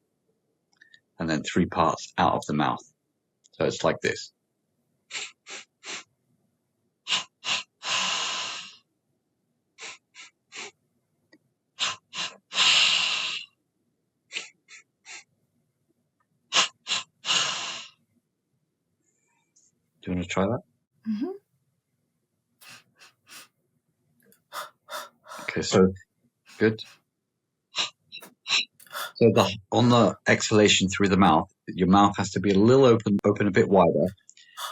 S3: and then 3 parts out of the mouth. So it's like this. Do you want to try that?
S2: Mm-hmm.
S3: Okay, so good. So on the exhalation through the mouth, your mouth has to be a little open a bit wider,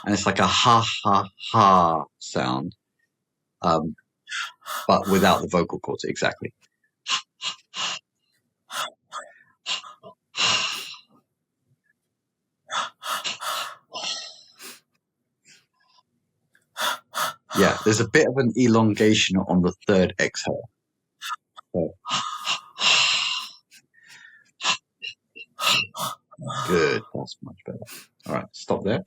S3: and it's like a ha ha ha sound, but without the vocal cords. Exactly. Yeah, there's a bit of an elongation on the third exhale. So. Good. That's much better. All right, stop there.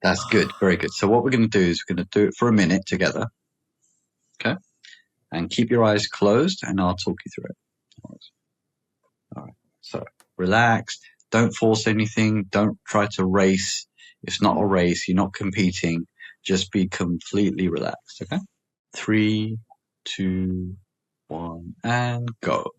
S3: That's good. Very good. So what we're going to do is we're going to do it for a minute together. Okay. And keep your eyes closed and I'll talk you through it. All right. So relax. Don't force anything. Don't try to race. It's not a race. You're not competing. Just be completely relaxed. Okay. 3, 2, 1, and go.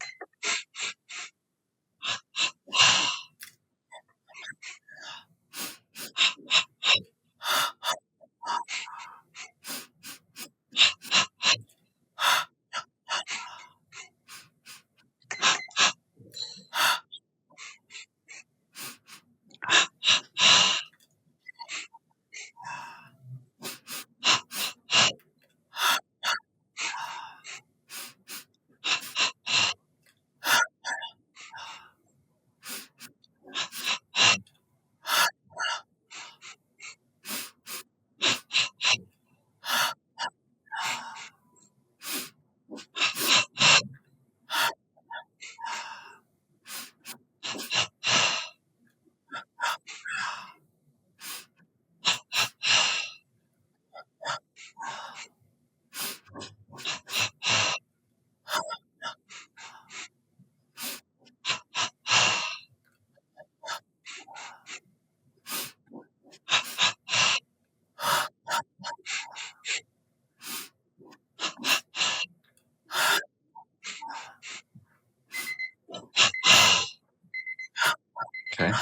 S3: Okay.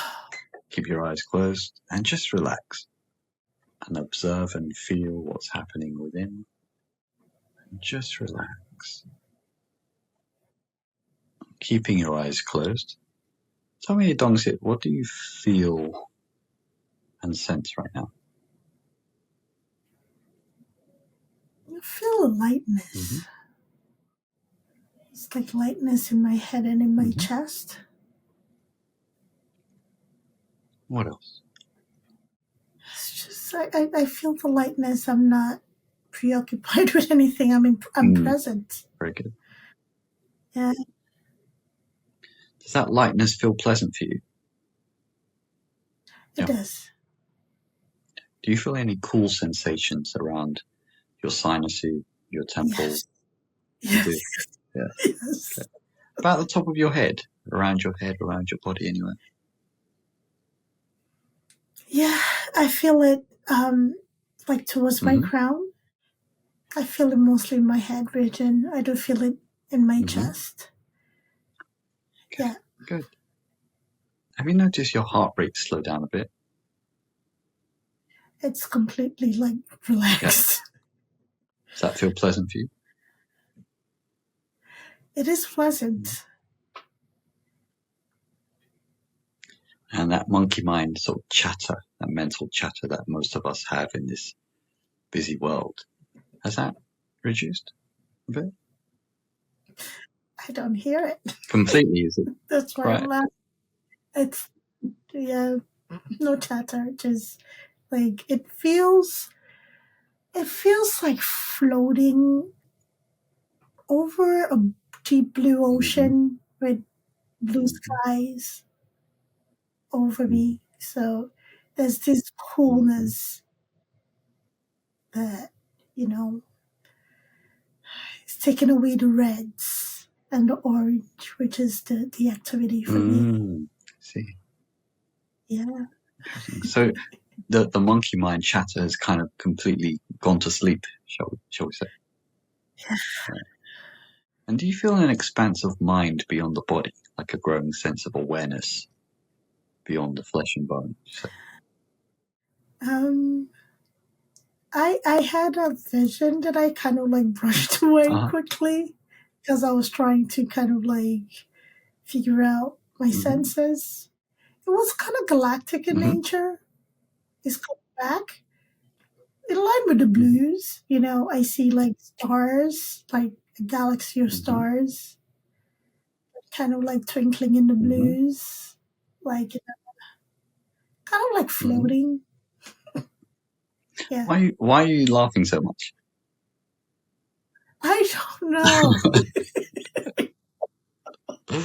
S3: Keep your eyes closed and just relax. and observe and feel what's happening within. And just relax. Keeping your eyes closed. Tell me, Dongsit, what do you feel and sense right now?
S2: I feel a lightness.
S3: Mm-hmm.
S2: It's like lightness in my head and in my
S3: Mm-hmm.
S2: chest.
S3: What else?
S2: It's just I feel the lightness. I'm not preoccupied with anything. I'm present.
S3: Very good.
S2: Yeah,
S3: Does that lightness feel pleasant for you?
S2: it does.
S3: Do you feel any cool sensations around your sinuses, your temples?
S2: Yes.
S3: You
S2: Yes.
S3: do? Yeah.
S2: Yes.
S3: Okay. About the top of your head, around your body anywhere?
S2: Yeah, I feel it like towards my crown. I feel it mostly in my head region. I don't feel it in my chest.
S3: Okay.
S2: Yeah.
S3: Good. Have you noticed your heart rate slow down a bit?
S2: It's completely like relaxed.
S3: Does that feel pleasant for you?
S2: It is pleasant.
S3: And that monkey mind sort of chatter, that mental chatter that most of us have in this busy world, has that reduced a bit?
S2: I don't hear it.
S3: Completely, is it?
S2: That's why
S3: Right.
S2: I'm laughing. It's no chatter. Just like it feels like floating over a deep blue ocean with blue skies over me. So there's this coolness that, it's taking away the reds and the orange, which is the activity for me.
S3: See.
S2: Yeah.
S3: So the monkey mind chatter has kind of completely gone to sleep, shall we say?
S2: Yeah.
S3: Right. And do you feel an expansive mind beyond the body, like a growing sense of awareness beyond the flesh and bone?
S2: I had a vision that I kind of like brushed away quickly because I was trying to kind of like figure out my senses. It was kind of galactic in nature. It's coming back in line with the blues. I see like stars, like a galaxy of stars, kind of like twinkling in the blues, like kind of like floating. Yeah.
S3: Why are you laughing so much?
S2: I don't know. I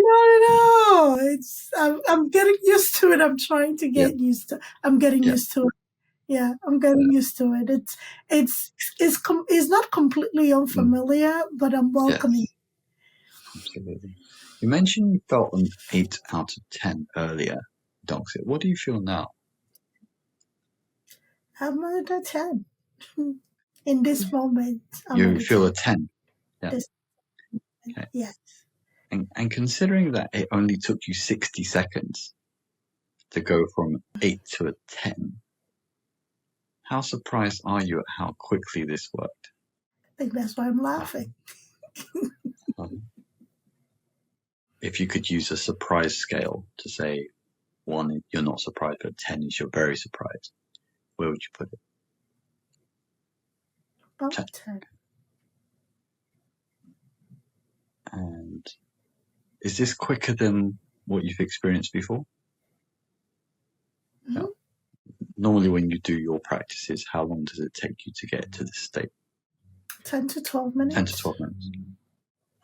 S2: don't know. I'm getting used to it. I'm trying to get used to. I'm getting used to it. Yeah, I'm getting used to it. It's not completely unfamiliar, but I'm welcoming.
S3: Absolutely. You mentioned you felt an 8 out of 10 earlier, Dongsit. What do you feel now?
S2: I'm at a 10. In this moment, I'm
S3: You
S2: at a
S3: feel
S2: 10.
S3: a 10. Yeah.
S2: Okay. Yes.
S3: And considering that it only took you 60 seconds to go from 8 to a 10, how surprised are you at how quickly this worked?
S2: I think that's why I'm laughing.
S3: If you could use a surprise scale to say 1, you're not surprised, but 10 is you're very surprised, where would you put it?
S2: About 10.
S3: And is this quicker than what you've experienced before?
S2: Mm-hmm.
S3: Yeah. Normally when you do your practices, how long does it take you to get to this state?
S2: 10 to 12 minutes.
S3: 10 to 12 minutes.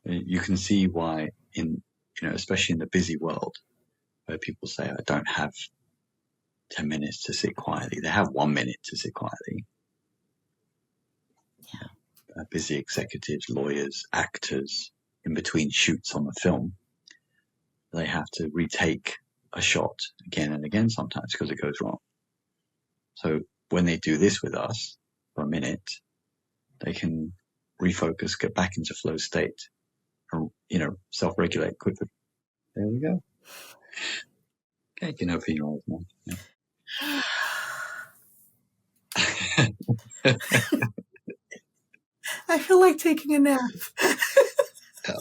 S3: You can see why especially in the busy world where people say, I don't have 10 minutes to sit quietly. They have 1 minute to sit quietly. Yeah. Busy executives, lawyers, actors, in between shoots on the film, they have to retake a shot again and again sometimes because it goes wrong. So when they do this with us for a minute, they can refocus, get back into flow state, and, self-regulate quickly. There we go. Okay, you can open your eyes now. Yeah.
S2: I feel like taking a nap.
S3: Yeah.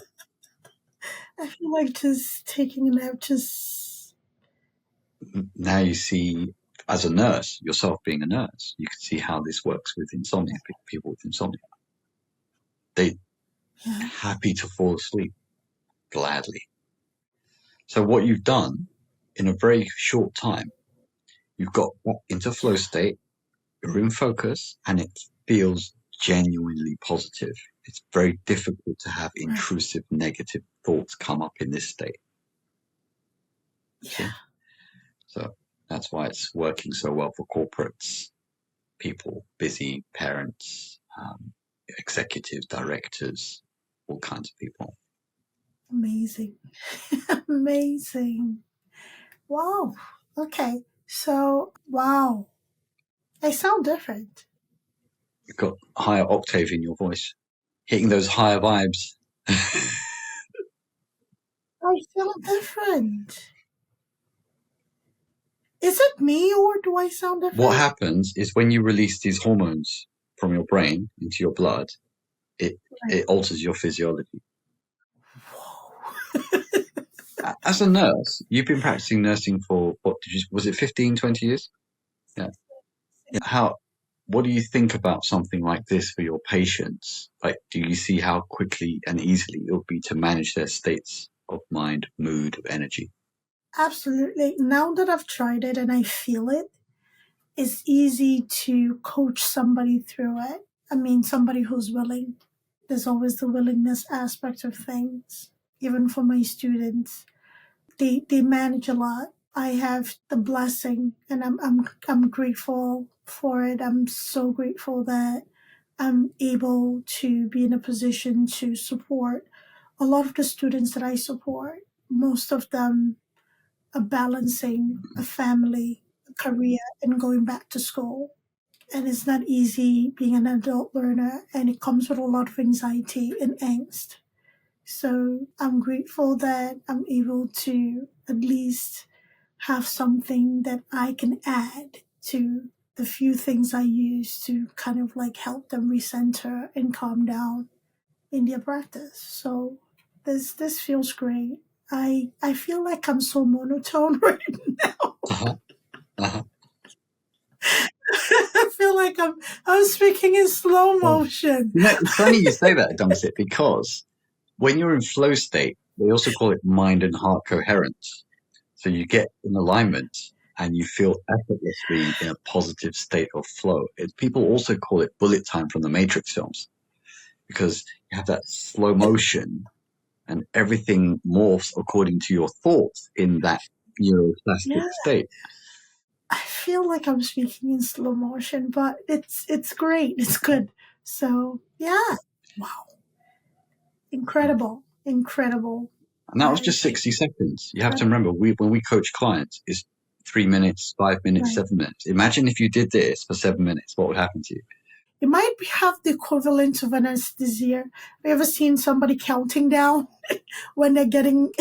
S2: I feel like just taking a nap, just.
S3: Now you see, as a nurse, yourself being a nurse, you can see how this works with insomnia, people with insomnia. They're
S2: Yeah.
S3: happy to fall asleep gladly. So what you've done in a very short time, you've got into flow state, you're in focus, and it feels genuinely positive. It's very difficult to have intrusive negative thoughts come up in this state.
S2: Yeah.
S3: See? So that's why it's working so well for corporates, people, busy parents, executives, directors, all kinds of people.
S2: Amazing. Amazing. Wow. Okay. So, wow. I sound different.
S3: You've got higher octave in your voice, hitting those higher vibes.
S2: I feel different. Is it me or do I sound different?
S3: What happens is when you release these hormones from your brain into your blood, it alters your physiology. As a nurse, you've been practicing nursing for, was it 15, 20 years? Yeah. What do you think about something like this for your patients? Like, do you see how quickly and easily it would be to manage their states of mind, mood, energy?
S2: Absolutely. Now that I've tried it and I feel it, it's easy to coach somebody through it. I mean, somebody who's willing. There's always the willingness aspect of things, even for my students. They manage a lot. I have the blessing, and I'm grateful for it. I'm so grateful that I'm able to be in a position to support a lot of the students that I support. Most of them are balancing a family, a career, and going back to school. And it's not easy being an adult learner, and it comes with a lot of anxiety and angst. So I'm grateful that I'm able to at least have something that I can add to the few things I use to kind of like help them recenter and calm down in their practice. So this feels great. I feel like I'm so monotone right now.
S3: Uh-huh. Uh-huh.
S2: I feel like I'm speaking in slow motion.
S3: You know, it's funny you say that, Dumsit, because when you're in flow state, they also call it mind and heart coherence. So you get in alignment and you feel effortlessly in a positive state of flow. People also call it bullet time from the Matrix films because you have that slow motion and everything morphs according to your thoughts in that neuroplastic state.
S2: I feel like I'm speaking in slow motion, but it's great. It's good. So yeah. Wow. Incredible. Incredible.
S3: And that was just 60 seconds. You have to remember, when we coach clients, it's 3 minutes, 5 minutes, 7 minutes. Imagine if you did this for 7 minutes, what would happen to you?
S2: It might have the equivalent of anesthesia. Have you ever seen somebody counting down when they're getting,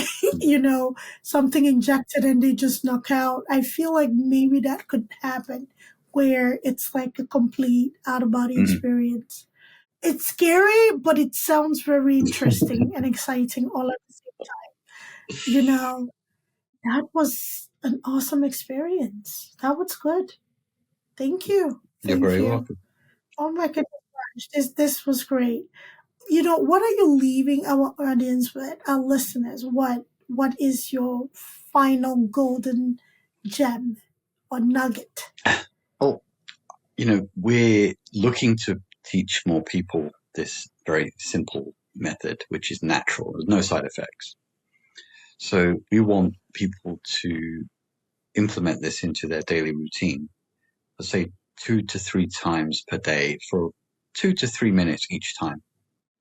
S2: something injected and they just knock out? I feel like maybe that could happen where it's like a complete out of body experience. It's scary, but it sounds very interesting and exciting all at the same time. That was an awesome experience. That was good. Thank you.
S3: You're very welcome.
S2: Oh my goodness, this was great. What are you leaving our audience with, our listeners? What is your final golden gem or nugget?
S3: Oh, we're looking to teach more people this very simple method, which is natural. There's no side effects. So we want people to implement this into their daily routine, let's say 2 to 3 times per day for 2 to 3 minutes each time.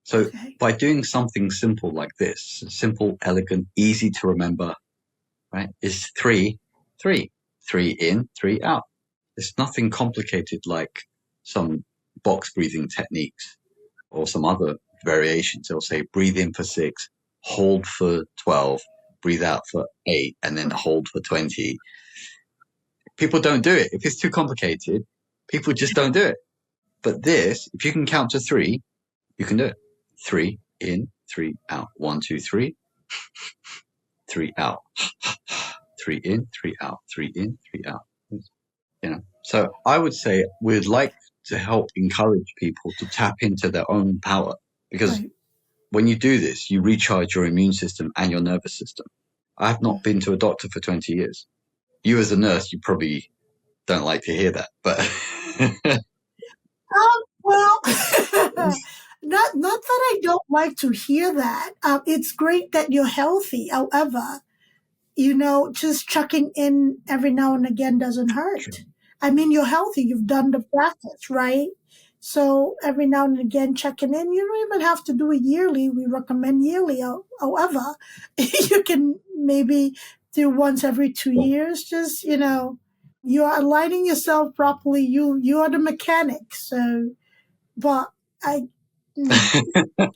S3: So by doing something simple like this, simple, elegant, easy to remember, right, is 3 in, 3 out. There's nothing complicated like some box breathing techniques or some other variations. They'll say breathe in for 6, hold for 12, breathe out for 8, and then hold for 20. People don't do it. If it's too complicated, people just don't do it. But this, if you can count to 3, you can do it. 3 in, 3 out. 1, 2, 3. 3 out. 3 in, 3 out. 3 in, 3 out. So I would say we'd like to help encourage people to tap into their own power, because when you do this, you recharge your immune system and your nervous system. I have not been to a doctor for 20 years. You as a nurse, you probably don't like to hear that, but
S2: Well, not that I don't like to hear that. It's great that you're healthy. However, just checking in every now and again doesn't hurt.
S3: True.
S2: I mean, you're healthy. You've done the practice, right? So every now and again checking in, you don't even have to do it yearly. We recommend yearly. However, you can maybe do once every 2 years. Just, you're aligning yourself properly. You are the mechanic. So, but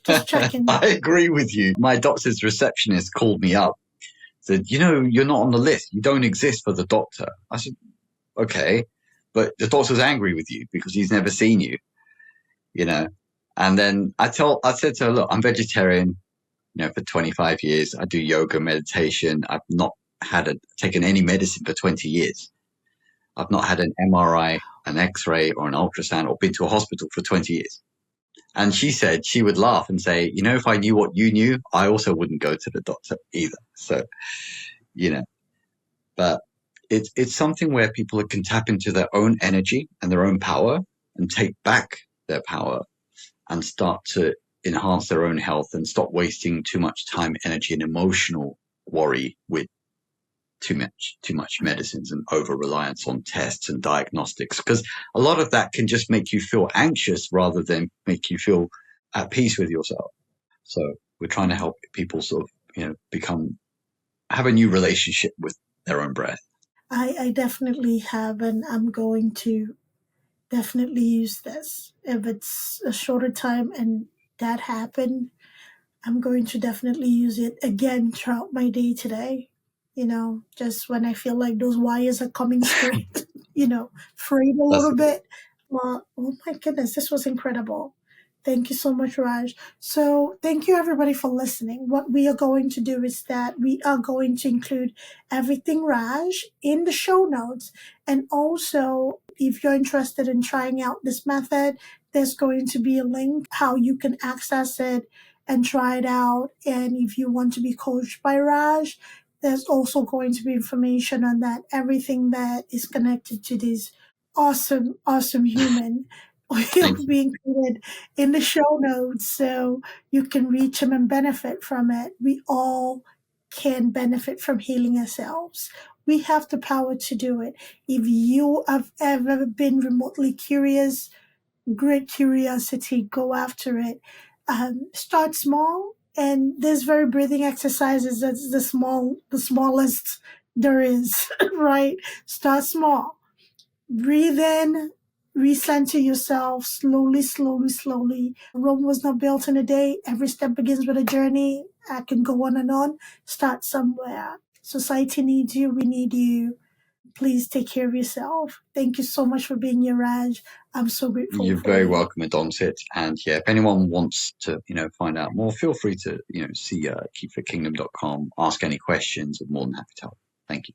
S2: just checking.
S3: I agree with you. My doctor's receptionist called me up, said, you're not on the list. You don't exist for the doctor. I said, okay, but the doctor's angry with you because he's never seen you, And then I said to her, look, I'm vegetarian, for 25 years. I do yoga, meditation. I've not taken any medicine for 20 years. I've not had an MRI, an X-ray, or an ultrasound, or been to a hospital for 20 years. And she said she would laugh and say, if I knew what you knew, I also wouldn't go to the doctor either. So, but it's something where people can tap into their own energy and their own power and take back their power and start to enhance their own health and stop wasting too much time, energy, and emotional worry with too much medicines and over reliance on tests and diagnostics, because a lot of that can just make you feel anxious rather than make you feel at peace with yourself. So we're trying to help people sort of, have a new relationship with their own breath.
S2: I definitely have, and I'm going to definitely use this. If it's a shorter time and that happened, I'm going to definitely use it again throughout my day today. Just when I feel like those wires are coming straight, frayed a little bit. Well, oh my goodness, this was incredible. Thank you so much, Raj. So thank you everybody for listening. What we are going to do is that we are going to include everything Raj in the show notes. And also, if you're interested in trying out this method, there's going to be a link how you can access it and try it out. And if you want to be coached by Raj, there's also going to be information on that. Everything that is connected to this awesome human will be included in the show notes so you can reach him and benefit from it. We all can benefit from healing ourselves. We have the power to do it. If you have ever been remotely curious, great curiosity, go after it. Start small, and this very breathing exercises that's the smallest there is, right? Start small. Breathe in, recenter yourself slowly. Rome was not built in a day. Every step begins with a journey. I can go on and on. Start somewhere. Society needs you. We need you. Please take care of yourself. Thank you so much for being here, Raj. I'm so grateful.
S3: You're very welcome, Adonsit. And if anyone wants to, find out more, feel free to, see keepfitkingdom.com, ask any questions. I'm more than happy to help. Thank you.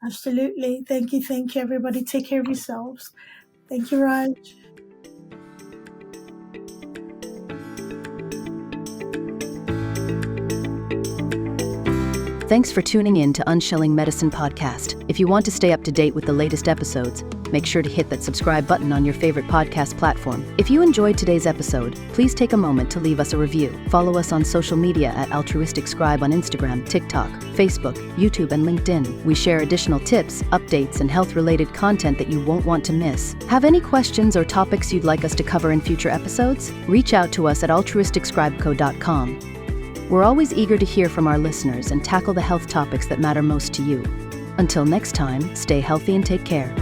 S2: Absolutely. Thank you, everybody. Take care of yourselves. Thank you, Raj.
S1: Thanks for tuning in to Unshelling Medicine Podcast. If you want to stay up to date with the latest episodes, make sure to hit that subscribe button on your favorite podcast platform. If you enjoyed today's episode, please take a moment to leave us a review. Follow us on social media at Altruistic Scribe on Instagram, TikTok, Facebook, YouTube, and LinkedIn. We share additional tips, updates, and health-related content that you won't want to miss. Have any questions or topics you'd like us to cover in future episodes? Reach out to us at altruisticscribeco.com. We're always eager to hear from our listeners and tackle the health topics that matter most to you. Until next time, stay healthy and take care.